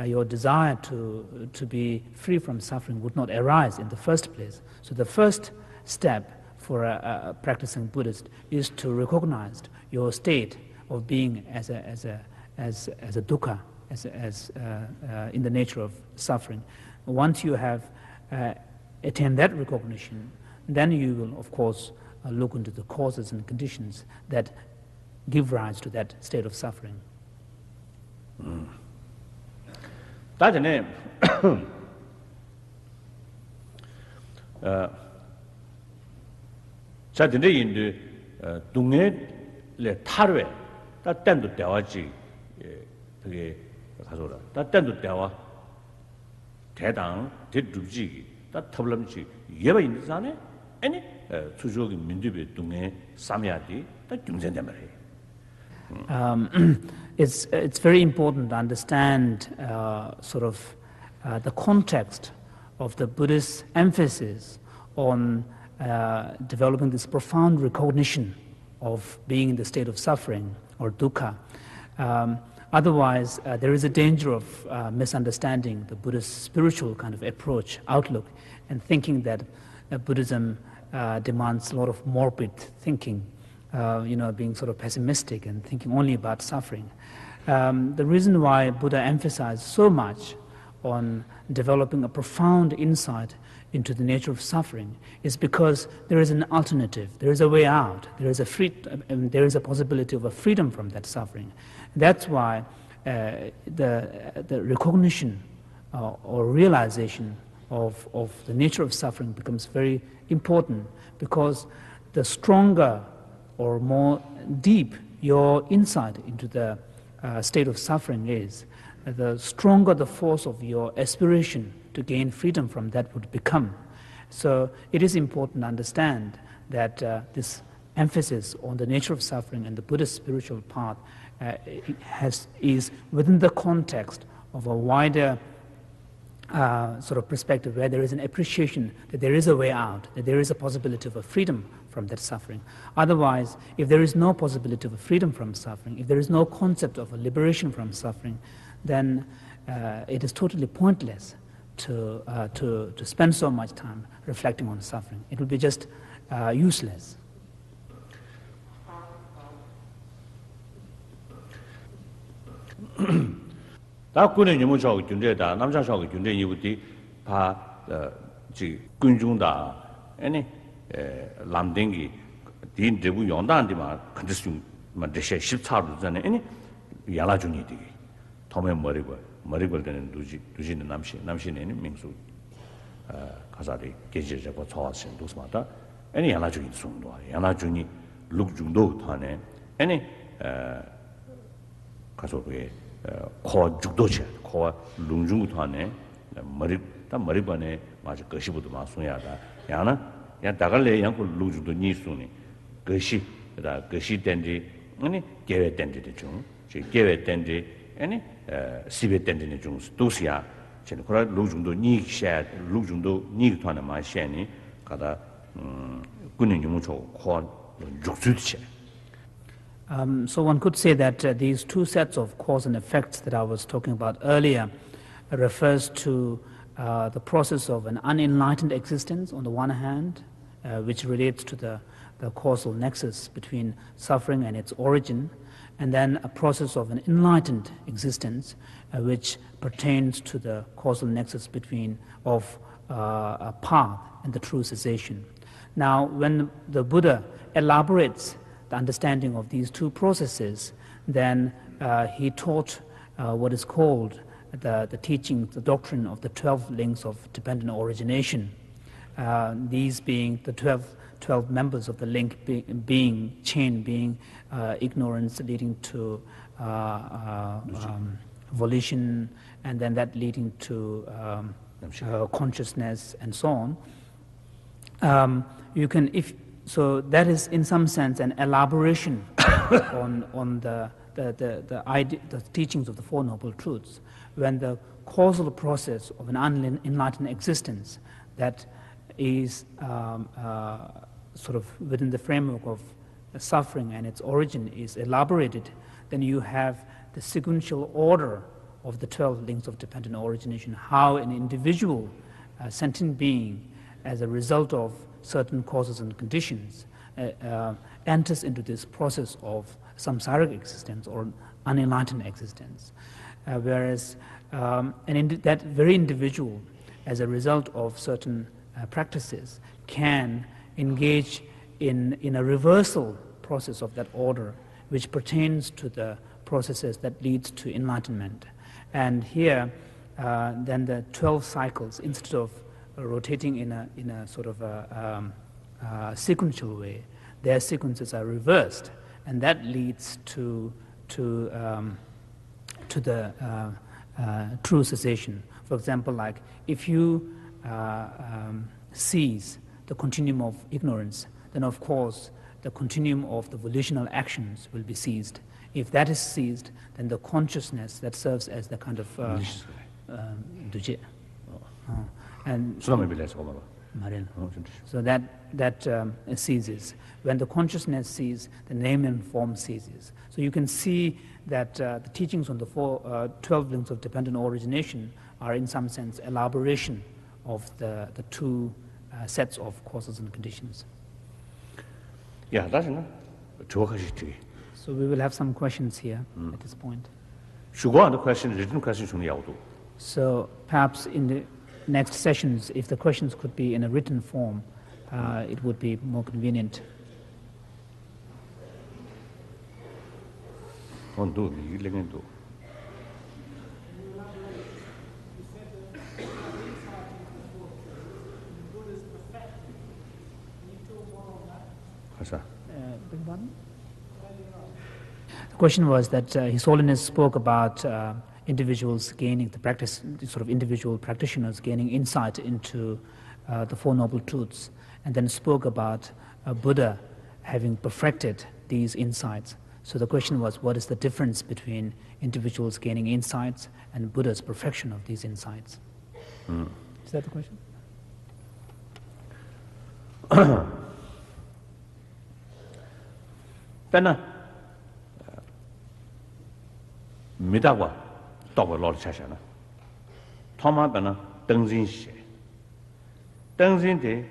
your desire to be free from suffering would not arise in the first place. So the first step for a practicing Buddhist is to recognize your state of being as a dukkha, in the nature of suffering. Once you have attained that recognition, then you will, of course, look into the causes and conditions that give rise to that state of suffering. 다전에 자든데 인도 동네에 타르에 다 땐도 대화지 그게 가서라 다 땐도 대화 대당 대두지 다 터블럼지 예바 인도산에 아니 수족이 민주비 동네 삼야디 다 중전된 말이에요. It's very important to understand the context of the Buddhist emphasis on developing this profound recognition of being in the state of suffering or dukkha. Otherwise, there is a danger of misunderstanding the Buddhist spiritual kind of approach, outlook, and thinking that Buddhism demands a lot of morbid thinking. Being sort of pessimistic and thinking only about suffering. The reason why Buddha emphasized so much on developing a profound insight into the nature of suffering is because there is an alternative, there is a way out, there is a possibility of a freedom from that suffering. That's why the recognition or realization of the nature of suffering becomes very important, because the stronger or more deep your insight into the state of suffering is, the stronger the force of your aspiration to gain freedom from that would become. So it is important to understand that this emphasis on the nature of suffering and the Buddhist spiritual path is within the context of a wider perspective, where there is an appreciation that there is a way out, that there is a possibility of a freedom from that suffering. Otherwise, if there is no possibility of a freedom from suffering, if there is no concept of a liberation from suffering, then it is totally pointless to spend so much time reflecting on suffering. It would be just useless. 다 군의 유무적인 군대다 남자적인 군대 이부터 바 군중다 아니 람댕기 딘데부 용단디마 컨디션 만데셰 14도 전에 아니 야라중이디 도매 머리고 되는 두지는 남신에는 민수 가사리 계제자고 저하신 도스마다 아니 야라중이 송도 야라중이 룩중도 타네 아니 가서게 코 죽도체 코 룽중도 하네 머리번에 맞아 것이부터 마송야다 야나 야 다갈래 양고 루주도 니수니 것이 된지 아니 계획 된지 좀 계획 된지 아니 시베 된지 좀 도시야 저는 그런 루중도 니샤 루중도 니团的 마시니 가다 군인 유무초 코 죽수치. So one could say that these two sets of cause and effects that I was talking about earlier refers to the process of an unenlightened existence on the one hand, which relates to the causal nexus between suffering and its origin, and then a process of an enlightened existence which pertains to the causal nexus of a path and the true cessation. Now, when the Buddha elaborates the understanding of these two processes, then he taught what is called the teaching, the doctrine of the 12 links of dependent origination. These being the 12 members of the link being ignorance leading to volition, and then that leading to consciousness and so on. So that is in some sense an elaboration on the teachings of the Four Noble Truths, when the causal process of an unenlightened existence that is sort of within the framework of suffering and its origin is elaborated, then you have the sequential order of the 12 links of dependent origination, how an individual sentient being, as a result of certain causes and conditions, enters into this process of samsaric existence or unenlightened existence. Whereas that very individual, as a result of certain practices, can engage in a reversal process of that order, which pertains to the processes that leads to enlightenment. And here, then the 12 cycles, instead of rotating in a sort of a sequential way, their sequences are reversed, and that leads to the true cessation. For example, like if you seize the continuum of ignorance, then of course the continuum of the volitional actions will be seized. If that is seized, then the consciousness that serves as the kind of and so that ceases. When the consciousness ceases, the name and form ceases. So you can see that the teachings on the 12 links of dependent origination are in some sense elaboration of the two sets of causes and conditions. Yeah, that's enough. So we will have some questions here at this point. Written questions. So perhaps in the next sessions, if the questions could be in a written form, it would be more convenient. The question was that His Holiness spoke about individuals gaining the practice, sort of individual practitioners gaining insight into the Four Noble Truths, and then spoke about Buddha having perfected these insights. So the question was, what is the difference between individuals gaining insights and Buddha's perfection of these insights? Is that the question? Midagwa, double Lord Chashana. Toma Bana, Dengzin She. Dengzin Day,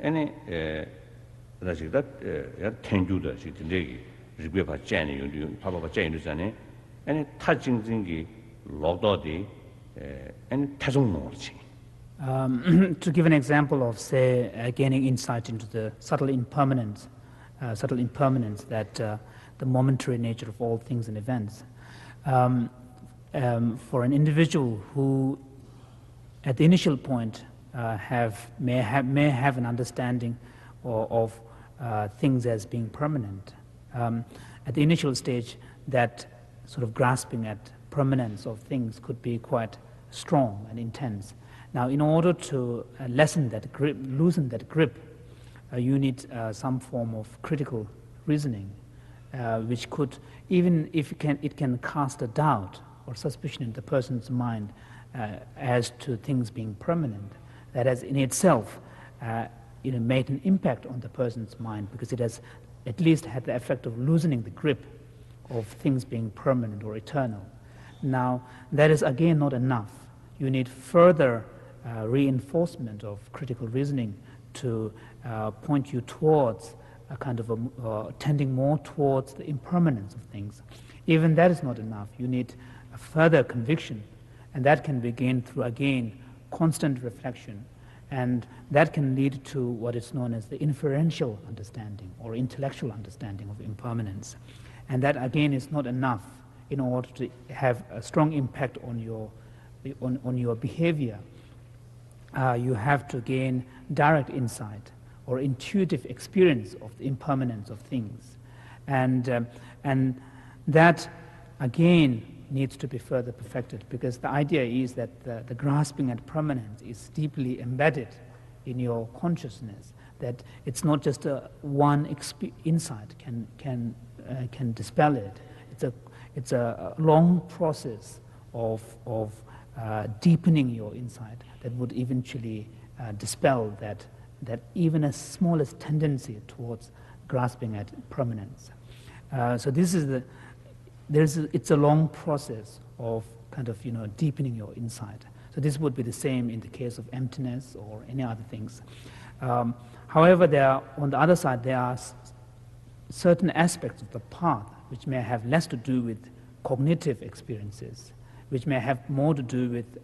any that Tendu, she did Riba Jenny, Papa Jenny, any touching zingy, Lord Doddy, any Tazum knowledge. To give an example of, say, gaining insight into the subtle impermanence that the momentary nature of all things and events. For an individual who, at the initial point, may have an understanding of things as being permanent, at the initial stage, that sort of grasping at permanence of things could be quite strong and intense. Now, in order to lessen that grip, loosen that grip, you need some form of critical reasoning, which could, even if it can cast a doubt or suspicion in the person's mind as to things being permanent, that has in itself made an impact on the person's mind, because it has at least had the effect of loosening the grip of things being permanent or eternal. Now, that is again not enough. You need further reinforcement of critical reasoning to point you towards a kind of tending more towards the impermanence of things. Even that is not enough. You need a further conviction, and that can be gained through, again, constant reflection And that can lead to what is known as the inferential understanding or intellectual understanding of impermanence. And that again is not enough in order to have a strong impact on your behavior. You have to gain direct insight or intuitive experience of the impermanence of things. And that again needs to be further perfected, because the idea is that the grasping at permanence is deeply embedded in your consciousness, that it's not just one insight can dispel it. It's a long process of deepening your insight that would eventually dispel that even as smallest tendency towards grasping at permanence. So this is it's a long process of kind of deepening your insight. So this would be the same in the case of emptiness or any other things. However, on the other side, there are certain aspects of the path which may have less to do with cognitive experiences, which may have more to do with,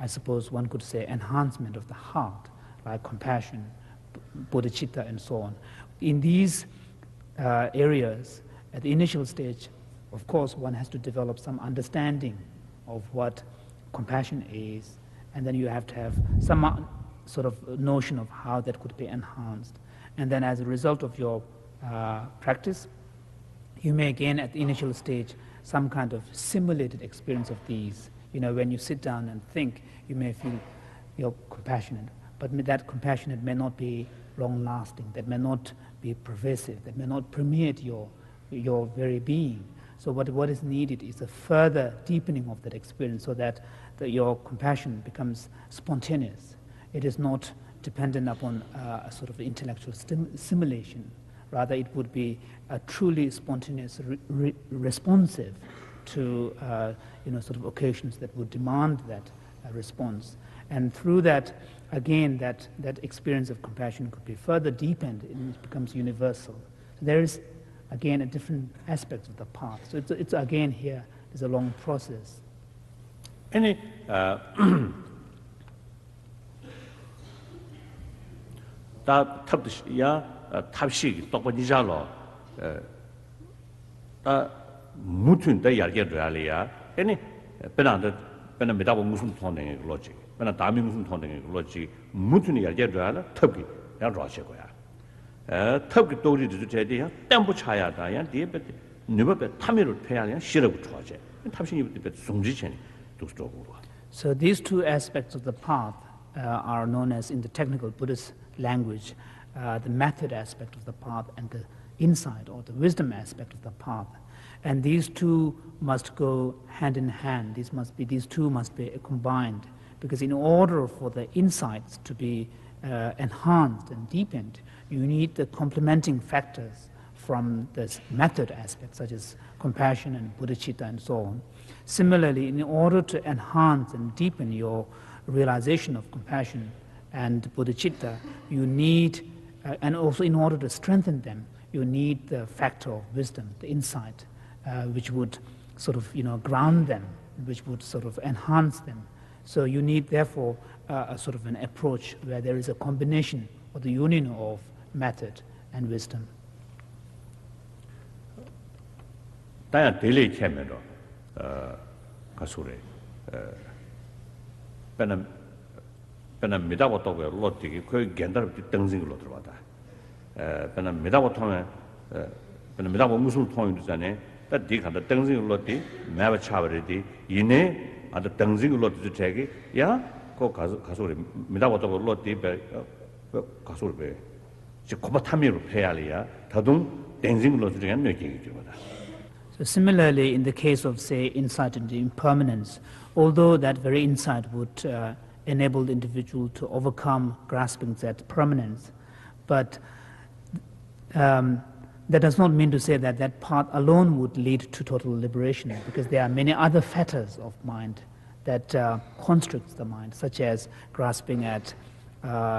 I suppose one could say, enhancement of the heart, like compassion, bodhicitta, and so on. In these areas, at the initial stage, of course, one has to develop some understanding of what compassion is, and then you have to have some sort of notion of how that could be enhanced. And then as a result of your practice, you may gain at the initial stage some kind of simulated experience of these. When you sit down and think, you may feel you're compassionate, but that compassionate may not be long-lasting, that may not be pervasive, that may not permeate your very being. So what is needed is a further deepening of that experience, so that your compassion becomes spontaneous. It is not dependent upon a sort of intellectual simulation. Rather, it would be a truly spontaneous, responsive to sort of occasions that would demand that response. And through that, again, that experience of compassion could be further deepened, and it becomes universal. So there is, again, a different aspect of the path. So it's again here, there's a long process. Any 다 탑시야 탑시 똑바니자로 다 무튼다 야게르알이야 아니 베나데 베나 메다보 무슨 통행의 로직 베나 다미 무슨 통행의 로직 무튼이 야게르알 탑기 야 로시고야 탑기 도리도 제대야 땀부 차야다야 디베 느베 탐미를 패야냐 싫어고 좋아제 탑신이 베 송지체니 도스도고. So these two aspects of the path are known as, in the technical Buddhist language, the method aspect of the path and the insight or the wisdom aspect of the path. And these two must go hand in hand. These two must be combined, because in order for the insights to be enhanced and deepened, you need the complementing factors from this method aspect, such as compassion and bodhicitta and so on. Similarly, in order to enhance and deepen your realization of compassion and bodhicitta, you need, and also in order to strengthen them, you need the factor of wisdom, the insight, which would sort of ground them, which would sort of enhance them. So you need, therefore, a sort of an approach where there is a combination or the union of method and wisdom. 다야 델레이 캠에로 가수래 베나 미다고토고 로티기 그 겐다르 땡징으로 들어와다 베나 미다고 통에 베나 미다고 무슨 통인도 전에 다 디간다 땡징으로 티 매바 차버리디 이네 아다 땡징으로 티 제기 야고 가수래 미다고토고 로티 베 가수래 베 고바 탐미로 패야리야 더동 땡징으로 들어가 몇 개기 들어와다. So similarly, in the case of, say, insight into impermanence, although that very insight would enable the individual to overcome graspings at permanence, but that does not mean to say that that path alone would lead to total liberation, because there are many other fetters of mind that constricts the mind, such as grasping at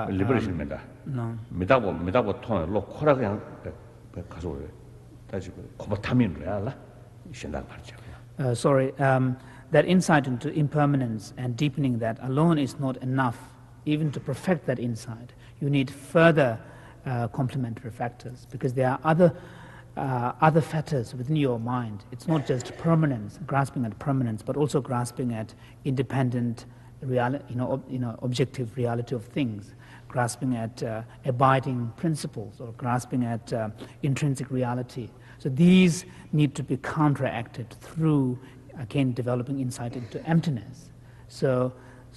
liberation. No. 미다고 통에 로 코라 그냥 가서 다시 고바 탐미로 야라. That insight into impermanence and deepening that alone is not enough even to perfect that insight, you need further complementary factors, because there are other factors within your mind. It's not just permanence, grasping at permanence, but also grasping at independent objective reality of things, grasping at abiding principles, or grasping at intrinsic reality. So these need to be counteracted through, again, developing insight into emptiness. So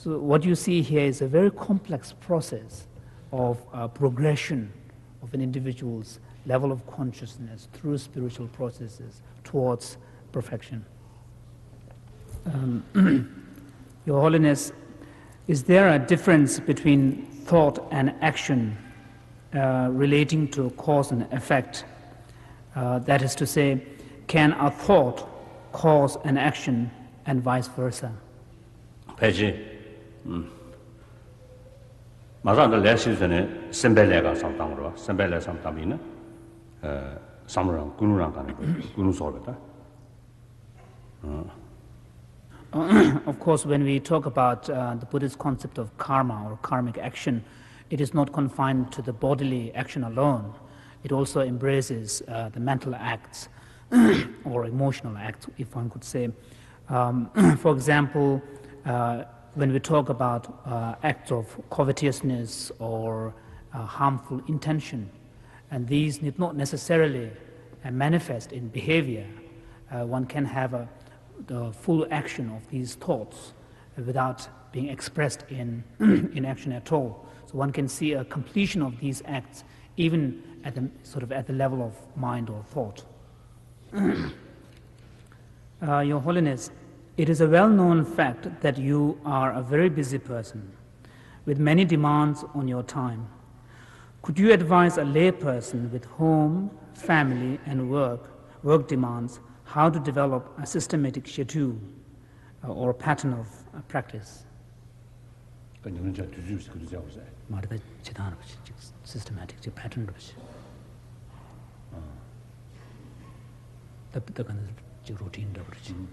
what you see here is a very complex process of progression of an individual's level of consciousness through spiritual processes towards perfection. Your Holiness, is there a difference between thought and action relating to cause and effect? That is to say, can a thought cause an action and vice versa? Peji, 마산의 레시전에 sembelega samtam으로 sembele samtam이나 sam랑 군우랑 가는 거 군우 소르다. Of course, when we talk about the Buddhist concept of karma or karmic action, it is not confined to the bodily action alone. It also embraces the mental acts or emotional acts, if one could say. For example, when we talk about acts of covetousness or harmful intention, and these need not necessarily manifest in behavior. One can have the full action of these thoughts without being expressed in action at all. So one can see a completion of these acts even at the level of mind or thought. Your Holiness, it is a well-known fact that you are a very busy person with many demands on your time. Could you advise a lay person with home, family, and work demands how to develop a systematic schedule or pattern of practice? Systematic pattern the routine.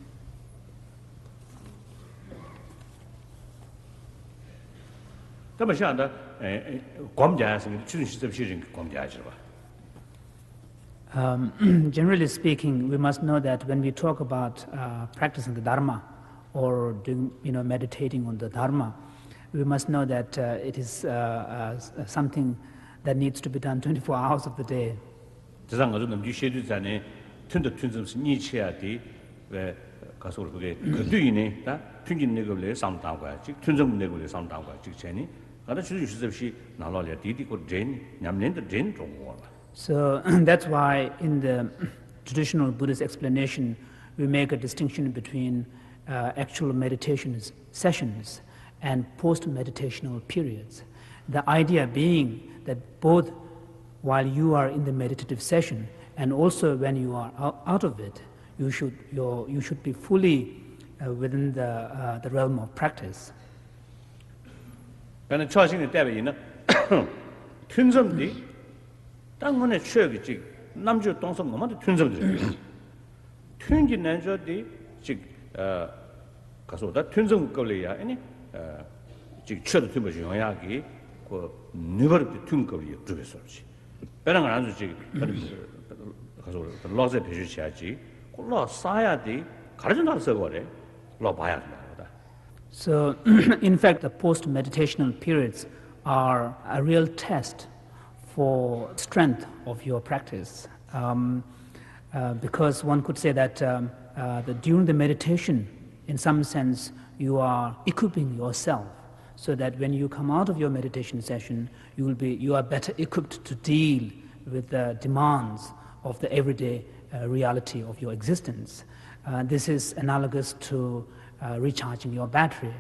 Generally speaking, we must know that when we talk about practicing the Dharma or doing, meditating on the Dharma, we must know that it is something that needs to be done 24 hours of the day. So that's why in the traditional Buddhist explanation, we make a distinction between actual meditation sessions and post-meditational periods. The idea being that both while you are in the meditative session and also when you are out of it, you should be fully within the realm of practice. 당문에 취역이지 남주 동성 뭐만 튼성들 튼기난저디 즉 가서다 튼성 걸려야 아니 즉 취어도 좀 중요하기 그 누버도 튼거리 주베서지 배랑 안 주지 가서 로제 배주셔야지 콜로 사야지 가르쳐놔서 그래 로 봐야 된다. So in fact the post meditational periods are a real test for strength of your practice, because one could say that during the meditation, in some sense, you are equipping yourself so that when you come out of your meditation session, you are better equipped to deal with the demands of the everyday reality of your existence. This is analogous to recharging your battery.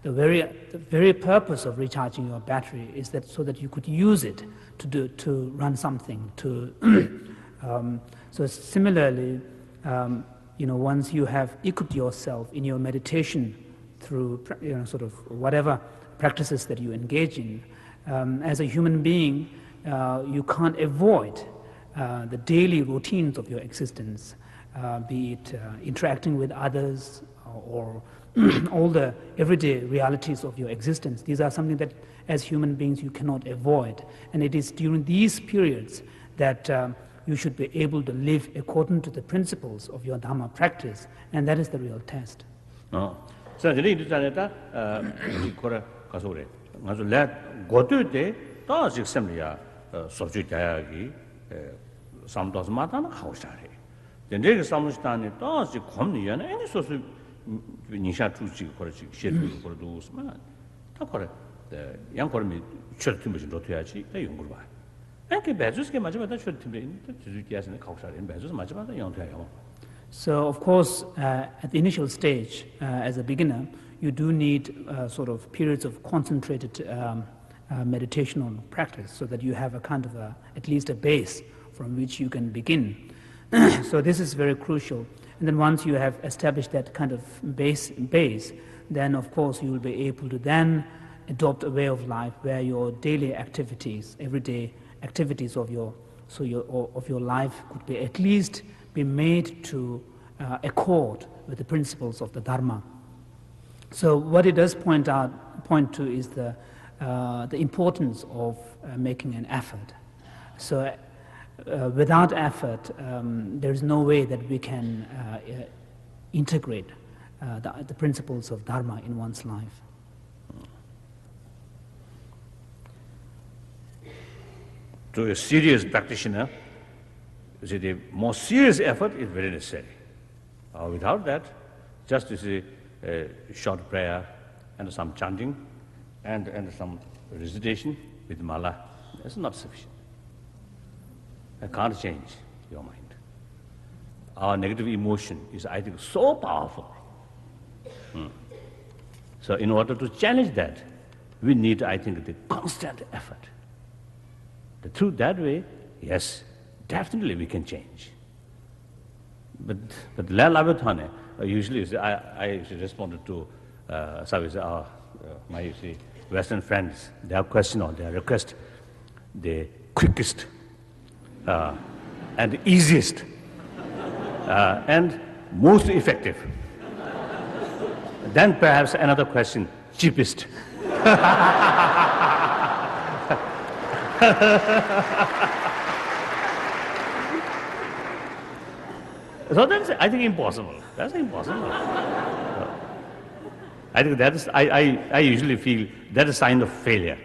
The very purpose of recharging your battery is that so that you could use it to run something. So similarly, once you have equipped yourself in your meditation through whatever practices that you engage in, as a human being, you can't avoid the daily routines of your existence, be it interacting with others, or all the everyday realities of your existence. These are something that as human beings you cannot avoid. And it is during these periods that you should be able to live according to the principles of your Dharma practice. And that is the real test. So, the reason that Kora Kasore, as let go to the does assembly subject some does matter house. The next Samustan does the comedy and any sort of Nisha Tuchi or Shell for those man. Takore, the young Kormi church to Rotiachi, a young goodbye. And Bezos came much about that should be in the Kausa in Bezos, much about the young Tayo. So, of course, at the initial stage, as a beginner, you do need sort of periods of concentrated meditational practice so that you have a kind of at least a base from which you can begin. So this is very crucial. And then once you have established that kind of base, then of course you will be able to then adopt a way of life where your daily activities, everyday activities of your life could be at least be made to accord with the principles of the Dharma. So what it does point to is the importance of making an effort. So without effort, there is no way that we can integrate the principles of Dharma in one's life. To a serious practitioner, the more serious effort is very necessary. Without that, just a short prayer and some chanting and some recitation with mala, that's not sufficient. I can't change your mind. Our negative emotion is, I think, so powerful. So in order to challenge that, we need, I think, the constant effort. Through that way, yes, definitely we can change. But usually I responded to my Western friends, their question or their request, the quickest and easiest and most effective. Then perhaps another question, cheapest. So that's, I think, impossible. That's impossible. I think that is, I usually feel that is a sign of failure.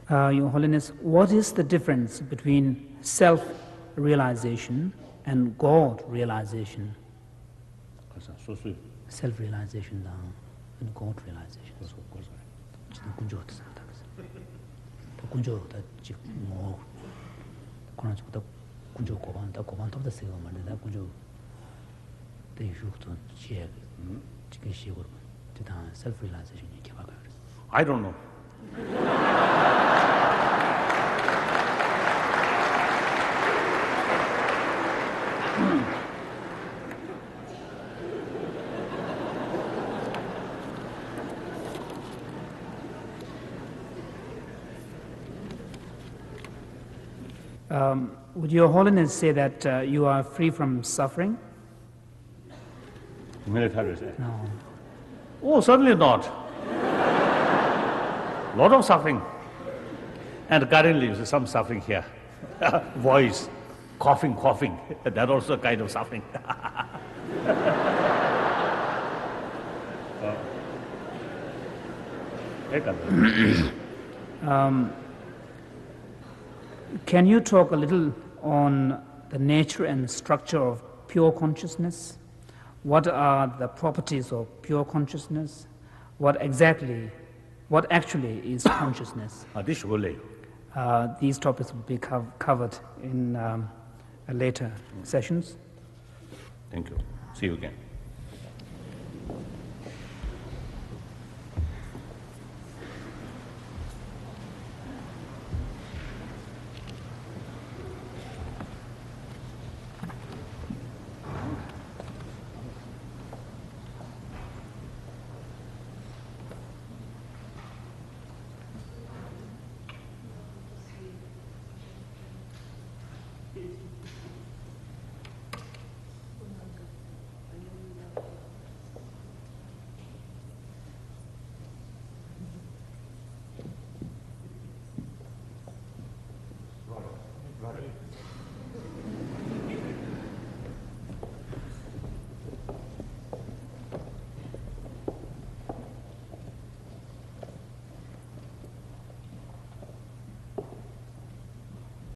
Your Holiness, what is the difference between self-realization and God-realization? Self-realization and God-realization. I don't know. Would Your Holiness say that you are free from suffering? Military. No. Oh, certainly not. Lot of suffering. And currently some suffering here. Voice, coughing. That also a kind of suffering. Can you talk a little on the nature and structure of pure consciousness? What are the properties of pure consciousness? What actually is consciousness? These topics will be covered in later sessions. Thank you. See you again.